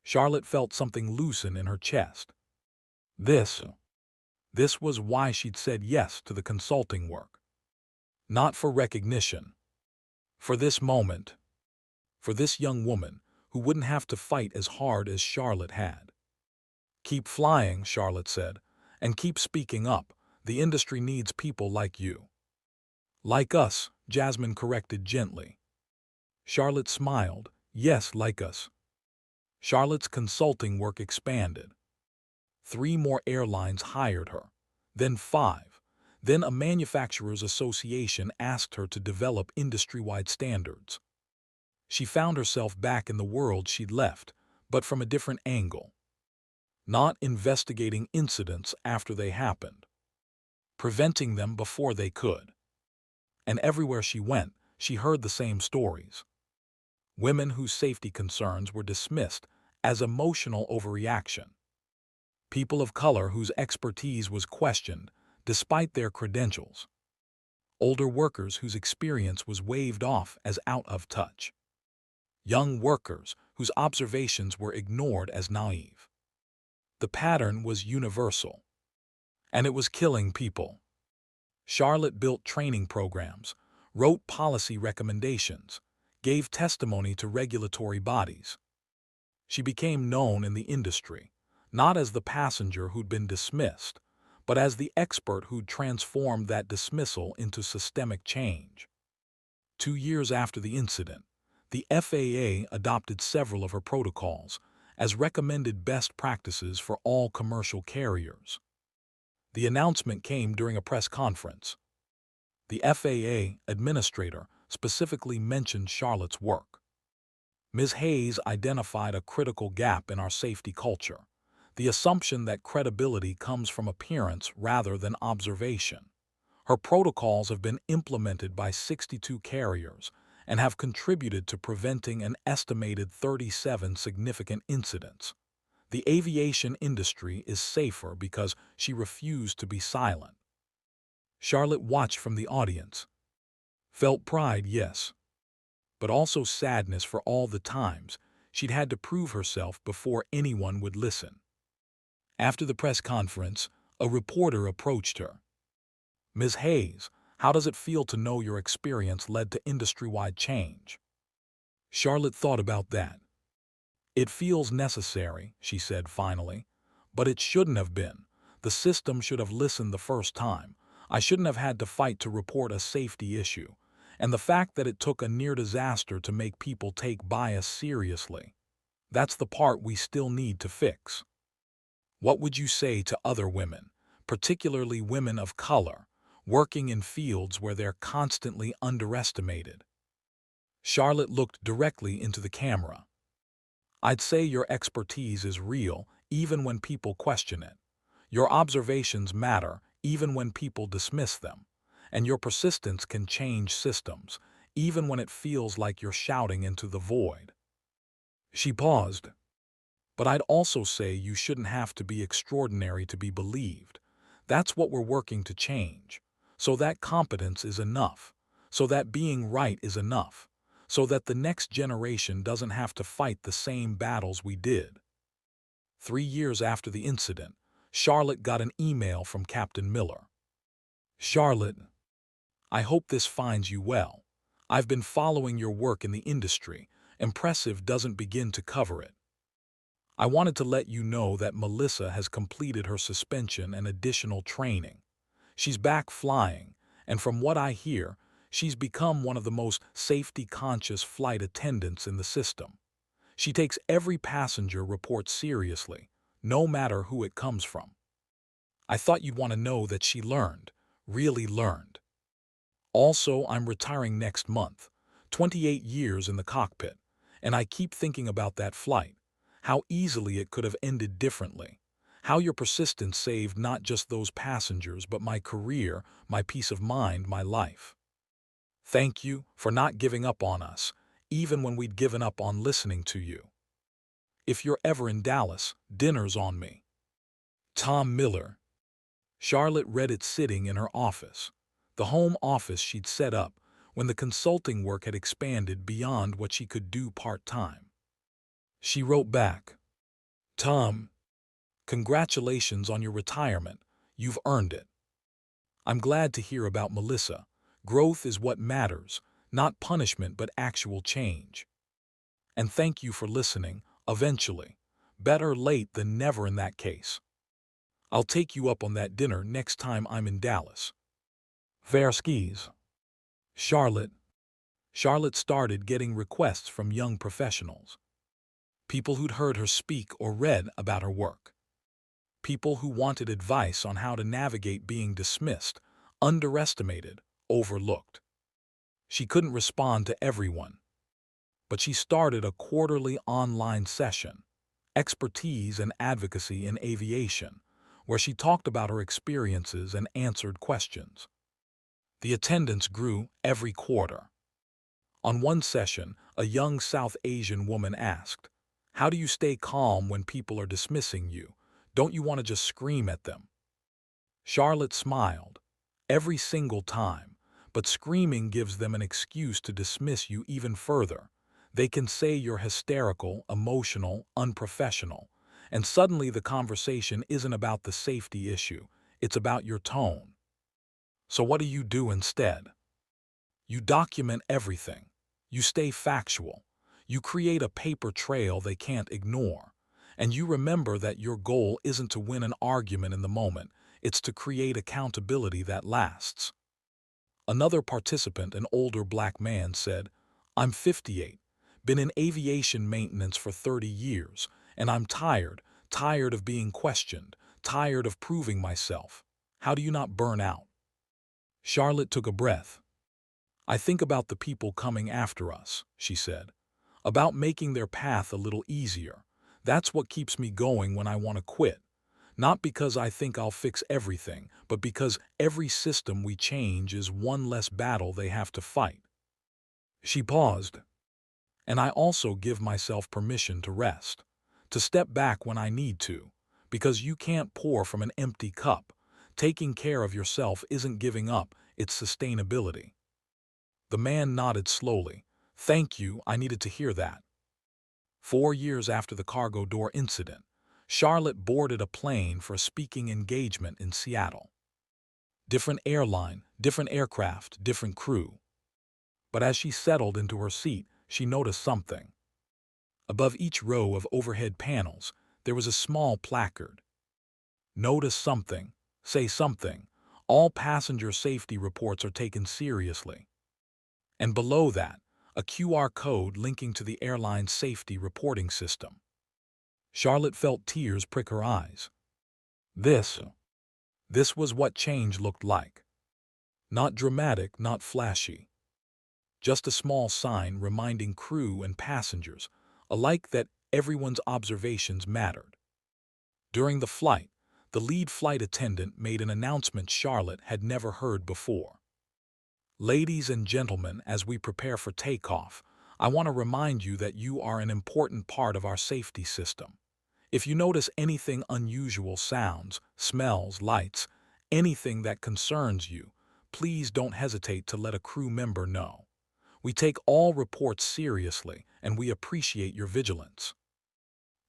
Charlotte felt something loosen in her chest. This was why she'd said yes to the consulting work. Not for recognition. For this moment. For this young woman who wouldn't have to fight as hard as Charlotte had. "Keep flying," Charlotte said, "and keep speaking up. The industry needs people like you." "Like us," Jasmine corrected gently. Charlotte smiled. "Yes, like us." Charlotte's consulting work expanded. 3 more airlines hired her, then 5. Then a manufacturers association asked her to develop industry-wide standards. She found herself back in the world she'd left, but from a different angle. Not investigating incidents after they happened, preventing them before they could. And everywhere she went, she heard the same stories. Women whose safety concerns were dismissed as emotional overreaction. People of color whose expertise was questioned despite their credentials. Older workers whose experience was waved off as out of touch. Young workers whose observations were ignored as naive. The pattern was universal. And it was killing people. Charlotte built training programs, wrote policy recommendations, gave testimony to regulatory bodies. She became known in the industry, not as the passenger who'd been dismissed, but as the expert who'd transformed that dismissal into systemic change. 2 years after the incident, the FAA adopted several of her protocols as recommended best practices for all commercial carriers. The announcement came during a press conference. The FAA administrator specifically mentioned Charlotte's work. "Ms. Hayes identified a critical gap in our safety culture, the assumption that credibility comes from appearance rather than observation. Her protocols have been implemented by 62 carriers and have contributed to preventing an estimated 37 significant incidents. The aviation industry is safer because she refused to be silent." Charlotte watched from the audience. Felt pride, yes, but also sadness for all the times she'd had to prove herself before anyone would listen. After the press conference, a reporter approached her. "Ms. Hayes, how does it feel to know your experience led to industry-wide change?" Charlotte thought about that. "It feels necessary," she said finally, "but it shouldn't have been. The system should have listened the first time. I shouldn't have had to fight to report a safety issue. And the fact that it took a near disaster to make people take bias seriously. That's the part we still need to fix." What would you say to other women, particularly women of color, working in fields where they're constantly underestimated? Charlotte looked directly into the camera. "I'd say your expertise is real, even when people question it. Your observations matter, even when people dismiss them. And your persistence can change systems, even when it feels like you're shouting into the void." She paused. "But I'd also say you shouldn't have to be extraordinary to be believed. That's what we're working to change. so that competence is enough, so that being right is enough, so that the next generation doesn't have to fight the same battles we did. 3 years after the incident, Charlotte got an email from Captain Miller. Charlotte, I hope this finds you well. I've been following your work in the industry. Impressive doesn't begin to cover it. I wanted to let you know that Melissa has completed her suspension and additional training. She's back flying, and from what I hear, she's become one of the most safety-conscious flight attendants in the system. She takes every passenger report seriously, no matter who it comes from. I thought you'd want to know that she learned, really learned. Also, I'm retiring next month, 28 years in the cockpit, and I keep thinking about that flight, how easily it could have ended differently, how your persistence saved not just those passengers but my career, my peace of mind, my life. Thank you for not giving up on us, even when we'd given up on listening to you. If you're ever in Dallas, dinner's on me. Tom Miller. Charlotte read it sitting in her office, the home office she'd set up when the consulting work had expanded beyond what she could do part-time. She wrote back, Tom, congratulations on your retirement. You've earned it. I'm glad to hear about Melissa. Growth is what matters, not punishment but actual change. And thank you for listening, eventually. Better late than never in that case. I'll take you up on that dinner next time I'm in Dallas. Fair skis. Charlotte. Charlotte started getting requests from young professionals. People who'd heard her speak or read about her work. People who wanted advice on how to navigate being dismissed, underestimated, overlooked. She couldn't respond to everyone, but she started a quarterly online session, Expertise and Advocacy in Aviation, where she talked about her experiences and answered questions. The attendance grew every quarter. On one session, a young South Asian woman asked, how do you stay calm when people are dismissing you? Don't you want to just scream at them? Charlotte smiled. Every single time. But screaming gives them an excuse to dismiss you even further. They can say you're hysterical, emotional, unprofessional. And suddenly the conversation isn't about the safety issue. It's about your tone. So what do you do instead? You document everything. You stay factual. You create a paper trail they can't ignore. And you remember that your goal isn't to win an argument in the moment. It's to create accountability that lasts. Another participant, an older black man, said, I'm 58, been in aviation maintenance for 30 years, and I'm tired of being questioned, tired of proving myself. How do you not burn out? Charlotte took a breath. I think about the people coming after us, she said, about making their path a little easier. That's what keeps me going when I want to quit. Not because I think I'll fix everything, but because every system we change is one less battle they have to fight. She paused. And I also give myself permission to rest, to step back when I need to, because you can't pour from an empty cup. Taking care of yourself isn't giving up, it's sustainability. The man nodded slowly. Thank you, I needed to hear that. 4 years after the cargo door incident, Charlotte boarded a plane for a speaking engagement in Seattle. Different airline, different aircraft, different crew. But as she settled into her seat, she noticed something. Above each row of overhead panels, there was a small placard. Notice something, say something. All passenger safety reports are taken seriously. And below that, a QR code linking to the airline's safety reporting system. Charlotte felt tears prick her eyes. This was what change looked like. Not dramatic, not flashy. Just a small sign reminding crew and passengers alike that everyone's observations mattered. During the flight, the lead flight attendant made an announcement Charlotte had never heard before. Ladies and gentlemen, as we prepare for takeoff, I want to remind you that you are an important part of our safety system. If you notice anything unusual, sounds, smells, lights, anything that concerns you, please don't hesitate to let a crew member know. We take all reports seriously, and we appreciate your vigilance."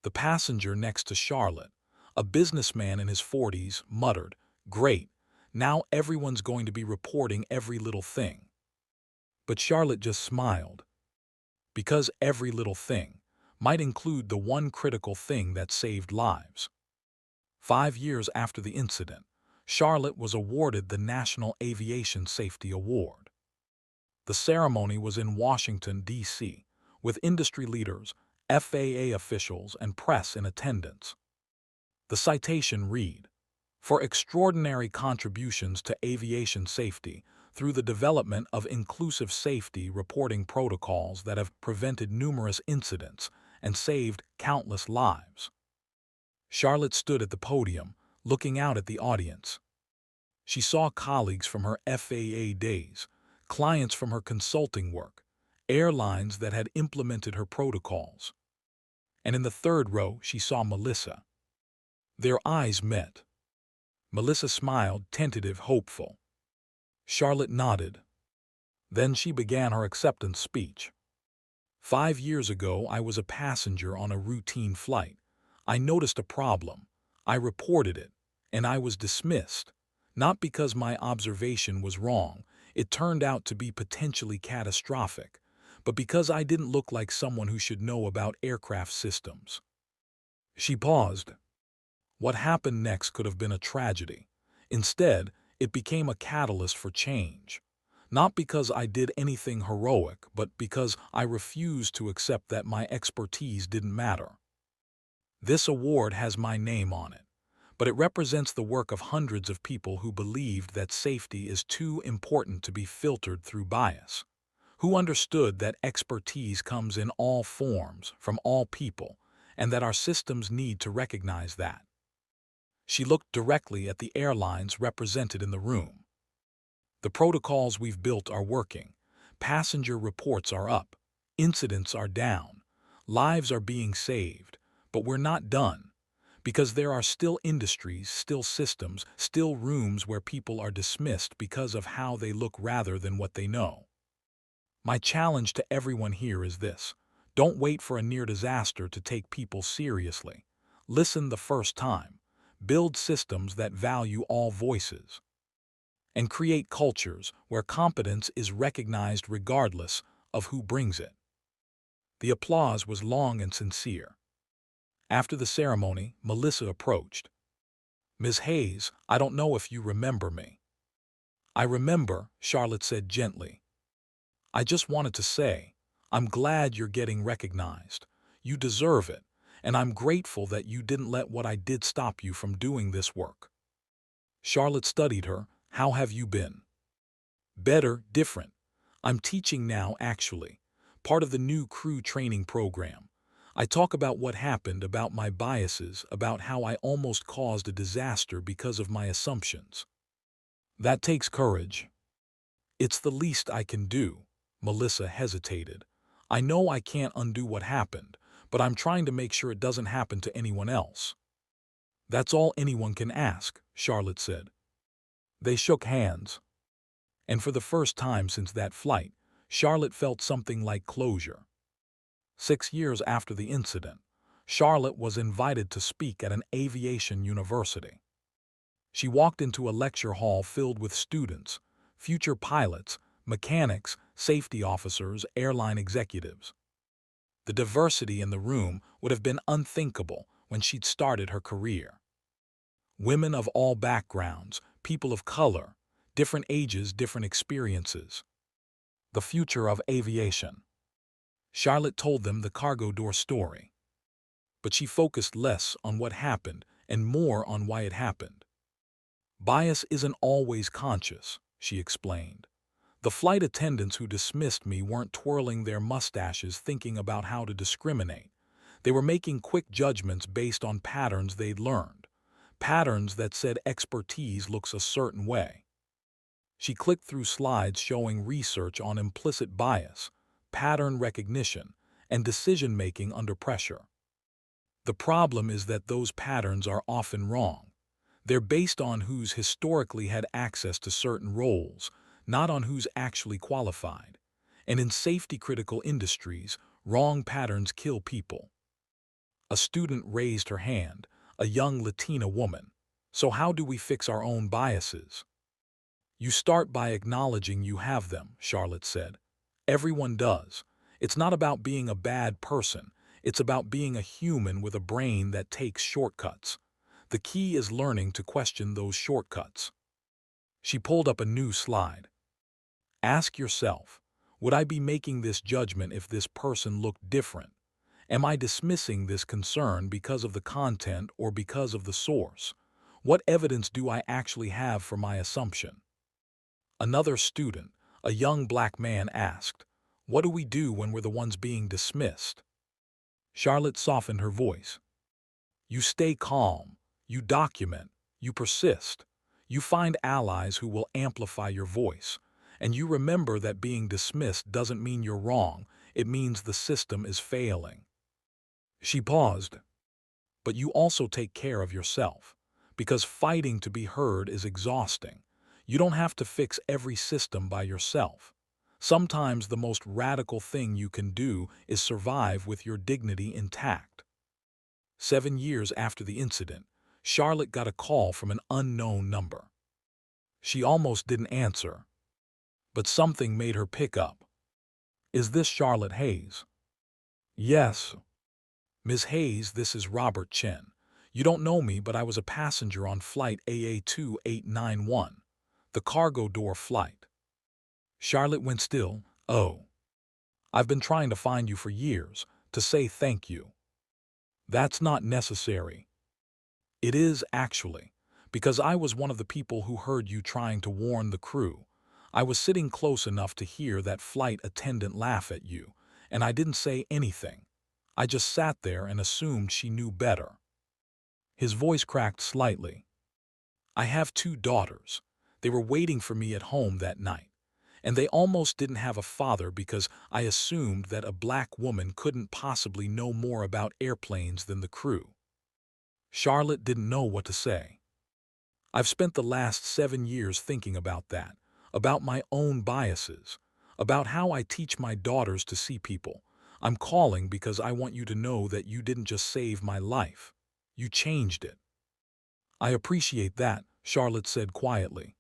The passenger next to Charlotte, a businessman in his 40s, muttered, "Great, now everyone's going to be reporting every little thing." But Charlotte just smiled, because every little thing might include the one critical thing that saved lives. 5 years after the incident, Charlotte was awarded the National Aviation Safety Award. The ceremony was in Washington, D.C., with industry leaders, FAA officials, and press in attendance. The citation read, "For extraordinary contributions to aviation safety through the development of inclusive safety reporting protocols that have prevented numerous incidents and saved countless lives." Charlotte stood at the podium, looking out at the audience. She saw colleagues from her FAA days, clients from her consulting work, airlines that had implemented her protocols. And in the third row, she saw Melissa. Their eyes met. Melissa smiled, tentative, hopeful. Charlotte nodded. Then she began her acceptance speech. "5 years ago, I was a passenger on a routine flight. I noticed a problem. I reported it, and I was dismissed. Not because my observation was wrong, it turned out to be potentially catastrophic, but because I didn't look like someone who should know about aircraft systems." She paused. What happened next could have been a tragedy. Instead, it became a catalyst for change. Not because I did anything heroic, but because I refused to accept that my expertise didn't matter. This award has my name on it, but it represents the work of hundreds of people who believed that safety is too important to be filtered through bias, who understood that expertise comes in all forms, from all people, and that our systems need to recognize that. She looked directly at the airlines represented in the room. "The protocols we've built are working. Passenger reports are up. Incidents are down. Lives are being saved. But we're not done. Because there are still industries, still systems, still rooms where people are dismissed because of how they look rather than what they know. My challenge to everyone here is this: don't wait for a near disaster to take people seriously. Listen the first time. Build systems that value all voices. And create cultures where competence is recognized regardless of who brings it." The applause was long and sincere. After the ceremony, Melissa approached. "Ms. Hayes, I don't know if you remember me." "I remember," Charlotte said gently. "I just wanted to say, I'm glad you're getting recognized. You deserve it, and I'm grateful that you didn't let what I did stop you from doing this work." Charlotte studied her. "How have you been?" "Better, different. I'm teaching now, actually. Part of the new crew training program. I talk about what happened, about my biases, about how I almost caused a disaster because of my assumptions. That takes courage." "It's the least I can do." Melissa hesitated. "I know I can't undo what happened, but I'm trying to make sure it doesn't happen to anyone else." "That's all anyone can ask," Charlotte said. They shook hands. And for the first time since that flight, Charlotte felt something like closure. 6 years after the incident, Charlotte was invited to speak at an aviation university. She walked into a lecture hall filled with students, future pilots, mechanics, safety officers, airline executives. The diversity in the room would have been unthinkable when she'd started her career. Women of all backgrounds, people of color, different ages, different experiences. The future of aviation. Charlotte told them the cargo door story. But she focused less on what happened and more on why it happened. "Bias isn't always conscious," she explained. "The flight attendants who dismissed me weren't twirling their mustaches thinking about how to discriminate. They were making quick judgments based on patterns they'd learned. Patterns that said expertise looks a certain way." She clicked through slides showing research on implicit bias, pattern recognition, and decision-making under pressure. "The problem is that those patterns are often wrong. They're based on who's historically had access to certain roles, not on who's actually qualified. And in safety-critical industries, wrong patterns kill people. A student raised her hand, a young Latina woman. So how do we fix our own biases? You start by acknowledging you have them, Charlotte said. Everyone does. It's not about being a bad person. It's about being a human with a brain that takes shortcuts. The key is learning to question those shortcuts. She pulled up a new slide. Ask yourself, would I be making this judgment if this person looked different? Am I dismissing this concern because of the content or because of the source? What evidence do I actually have for my assumption? Another student, a young black man, asked, what do we do when we're the ones being dismissed? Charlotte softened her voice. You stay calm, you document, you persist. You find allies who will amplify your voice. And you remember that being dismissed doesn't mean you're wrong, it means the system is failing. She paused. But you also take care of yourself, because fighting to be heard is exhausting. You don't have to fix every system by yourself. Sometimes the most radical thing you can do is survive with your dignity intact. 7 years after the incident, Charlotte got a call from an unknown number. She almost didn't answer, but something made her pick up. Is this Charlotte Hayes? Yes. Ms. Hayes, this is Robert Chen. You don't know me, but I was a passenger on flight AA2891, the cargo door flight. Charlotte went still. Oh. I've been trying to find you for years, to say thank you. That's not necessary. It is, actually, because I was one of the people who heard you trying to warn the crew. I was sitting close enough to hear that flight attendant laugh at you, and I didn't say anything. I just sat there and assumed she knew better. His voice cracked slightly. I have 2 daughters. They were waiting for me at home that night, and they almost didn't have a father because I assumed that a black woman couldn't possibly know more about airplanes than the crew. Charlotte didn't know what to say. I've spent the last 7 years thinking about that, about my own biases, about how I teach my daughters to see people. I'm calling because I want you to know that you didn't just save my life. You changed it. I appreciate that, Charlotte said quietly.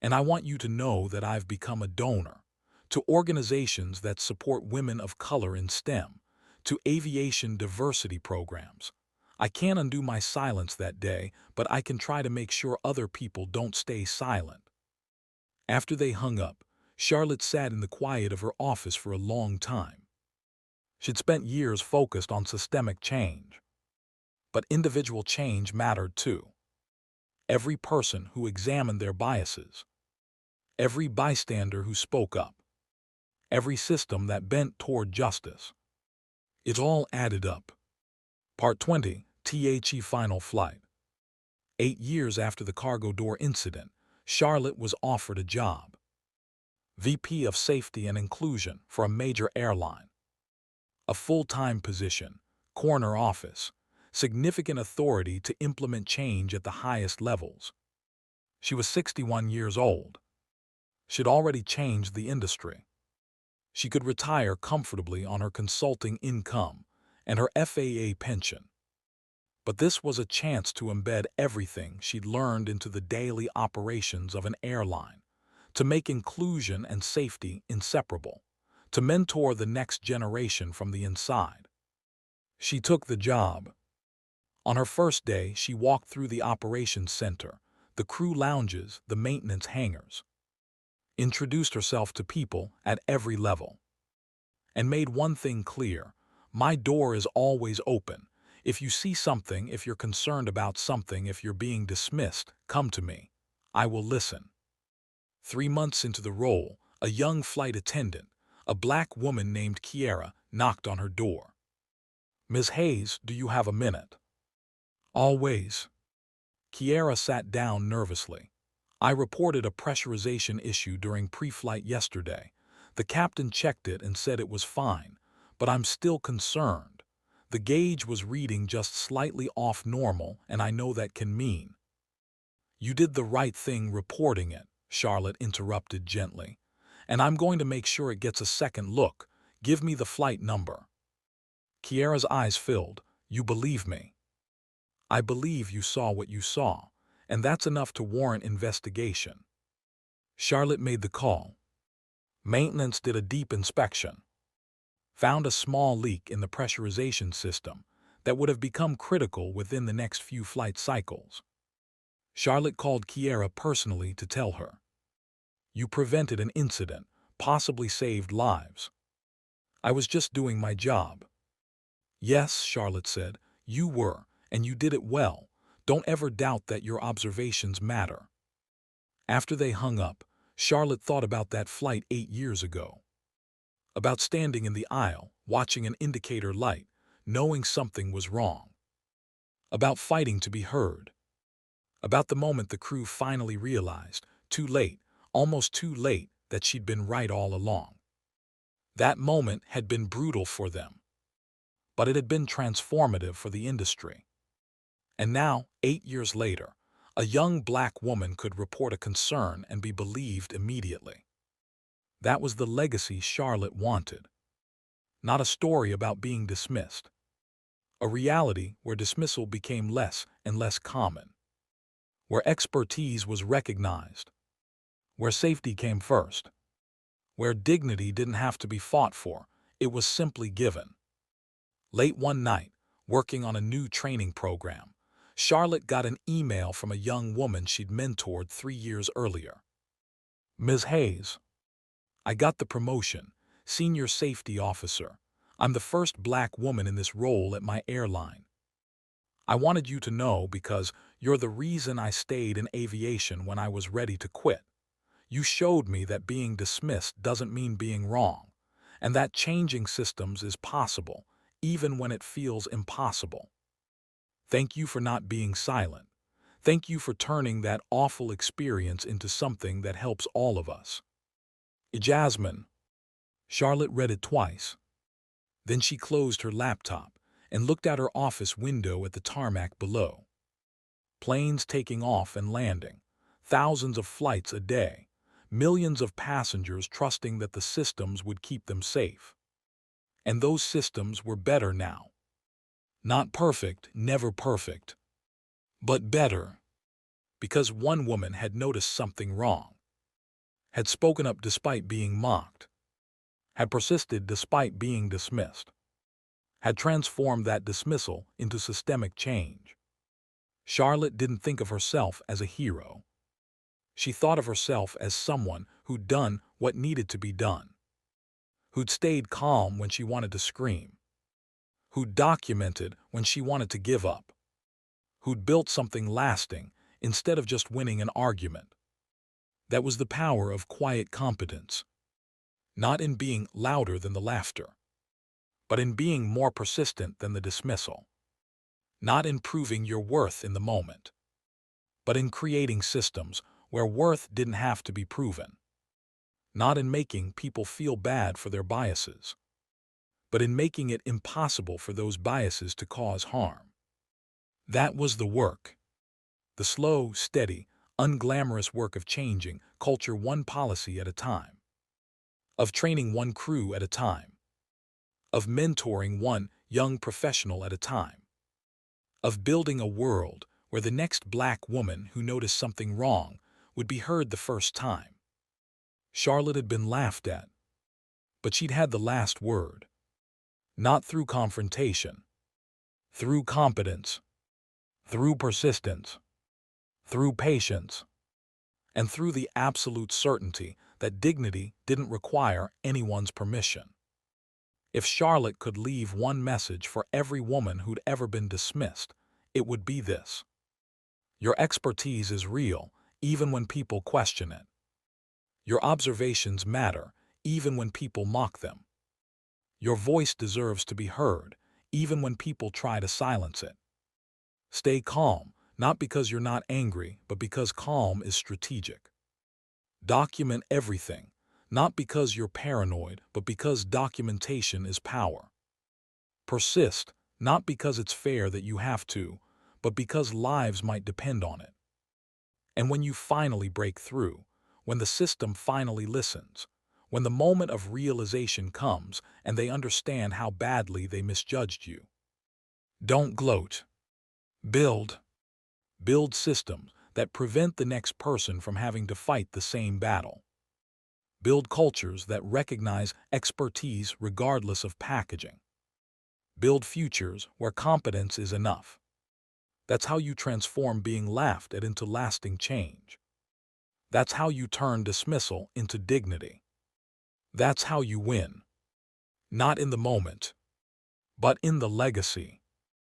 And I want you to know that I've become a donor to organizations that support women of color in STEM, to aviation diversity programs. I can't undo my silence that day, but I can try to make sure other people don't stay silent. After they hung up, Charlotte sat in the quiet of her office for a long time. She'd spent years focused on systemic change. But individual change mattered too. Every person who examined their biases, every bystander who spoke up, every system that bent toward justice. It all added up. Part 20, THE Final Flight. 8 years after the cargo door incident, Charlotte was offered a job. VP of Safety and Inclusion for a major airline. A full-time position, corner office, significant authority to implement change at the highest levels. She was 61 years old. She'd already changed the industry. She could retire comfortably on her consulting income and her FAA pension. But this was a chance to embed everything she'd learned into the daily operations of an airline, to make inclusion and safety inseparable, to mentor the next generation from the inside. She took the job. On her first day, she walked through the operations center, the crew lounges, the maintenance hangars, introduced herself to people at every level, and made one thing clear: my door is always open. If you see something, if you're concerned about something, if you're being dismissed, come to me. I will listen. 3 months into the role, a young flight attendant, a black woman named Kiera, knocked on her door. Ms. Hayes, do you have a minute? Always. Kiera sat down nervously. I reported a pressurization issue during pre-flight yesterday. The captain checked it and said it was fine, but I'm still concerned. The gauge was reading just slightly off normal, and I know that can mean. You did the right thing reporting it, Charlotte interrupted gently. And I'm going to make sure it gets a second look. Give me the flight number. Kiera's eyes filled. You believe me? I believe you saw what you saw, and that's enough to warrant investigation. Charlotte made the call. Maintenance did a deep inspection. Found a small leak in the pressurization system that would have become critical within the next few flight cycles. Charlotte called Kiera personally to tell her. You prevented an incident, possibly saved lives. I was just doing my job. Yes, Charlotte said, you were, and you did it well. Don't ever doubt that your observations matter. After they hung up, Charlotte thought about that flight 8 years ago. About standing in the aisle, watching an indicator light, knowing something was wrong. About fighting to be heard. About the moment the crew finally realized, too late, almost too late, that she'd been right all along. That moment had been brutal for them, but it had been transformative for the industry. And now, 8 years later, a young black woman could report a concern and be believed immediately. That was the legacy Charlotte wanted. Not a story about being dismissed. A reality where dismissal became less and less common. Where expertise was recognized. Where safety came first. Where dignity didn't have to be fought for, it was simply given. Late one night, working on a new training program, Charlotte got an email from a young woman she'd mentored 3 years earlier. Ms. Hayes, I got the promotion, Senior Safety Officer. I'm the first black woman in this role at my airline. I wanted you to know because you're the reason I stayed in aviation when I was ready to quit. You showed me that being dismissed doesn't mean being wrong, and that changing systems is possible, even when it feels impossible. Thank you for not being silent. Thank you for turning that awful experience into something that helps all of us. Jasmine. Charlotte read it twice. Then she closed her laptop and looked out her office window at the tarmac below. Planes taking off and landing, thousands of flights a day, millions of passengers trusting that the systems would keep them safe. And those systems were better now. Not perfect, never perfect, but better. Because one woman had noticed something wrong, had spoken up despite being mocked, had persisted despite being dismissed, had transformed that dismissal into systemic change. Charlotte didn't think of herself as a hero. She thought of herself as someone who'd done what needed to be done, who'd stayed calm when she wanted to scream, who'd documented when she wanted to give up, who'd built something lasting instead of just winning an argument. That was the power of quiet competence, not in being louder than the laughter, but in being more persistent than the dismissal, not in proving your worth in the moment, but in creating systems where worth didn't have to be proven, not in making people feel bad for their biases, but in making it impossible for those biases to cause harm. That was the work. The slow, steady, unglamorous work of changing culture one policy at a time, of training one crew at a time, of mentoring one young professional at a time, of building a world where the next black woman who noticed something wrong would be heard the first time. Charlotte had been laughed at, but she'd had the last word. Not through confrontation, through competence, through persistence, through patience, and through the absolute certainty that dignity didn't require anyone's permission. If Charlotte could leave one message for every woman who'd ever been dismissed, it would be this. Your expertise is real, even when people question it. Your observations matter, even when people mock them. Your voice deserves to be heard, even when people try to silence it. Stay calm, not because you're not angry, but because calm is strategic. Document everything, not because you're paranoid, but because documentation is power. Persist, not because it's fair that you have to, but because lives might depend on it. And when you finally break through, when the system finally listens, when the moment of realization comes and they understand how badly they misjudged you. Don't gloat. Build. Build systems that prevent the next person from having to fight the same battle. Build cultures that recognize expertise regardless of packaging. Build futures where competence is enough. That's how you transform being laughed at into lasting change. That's how you turn dismissal into dignity. That's how you win. Not in the moment, but in the legacy.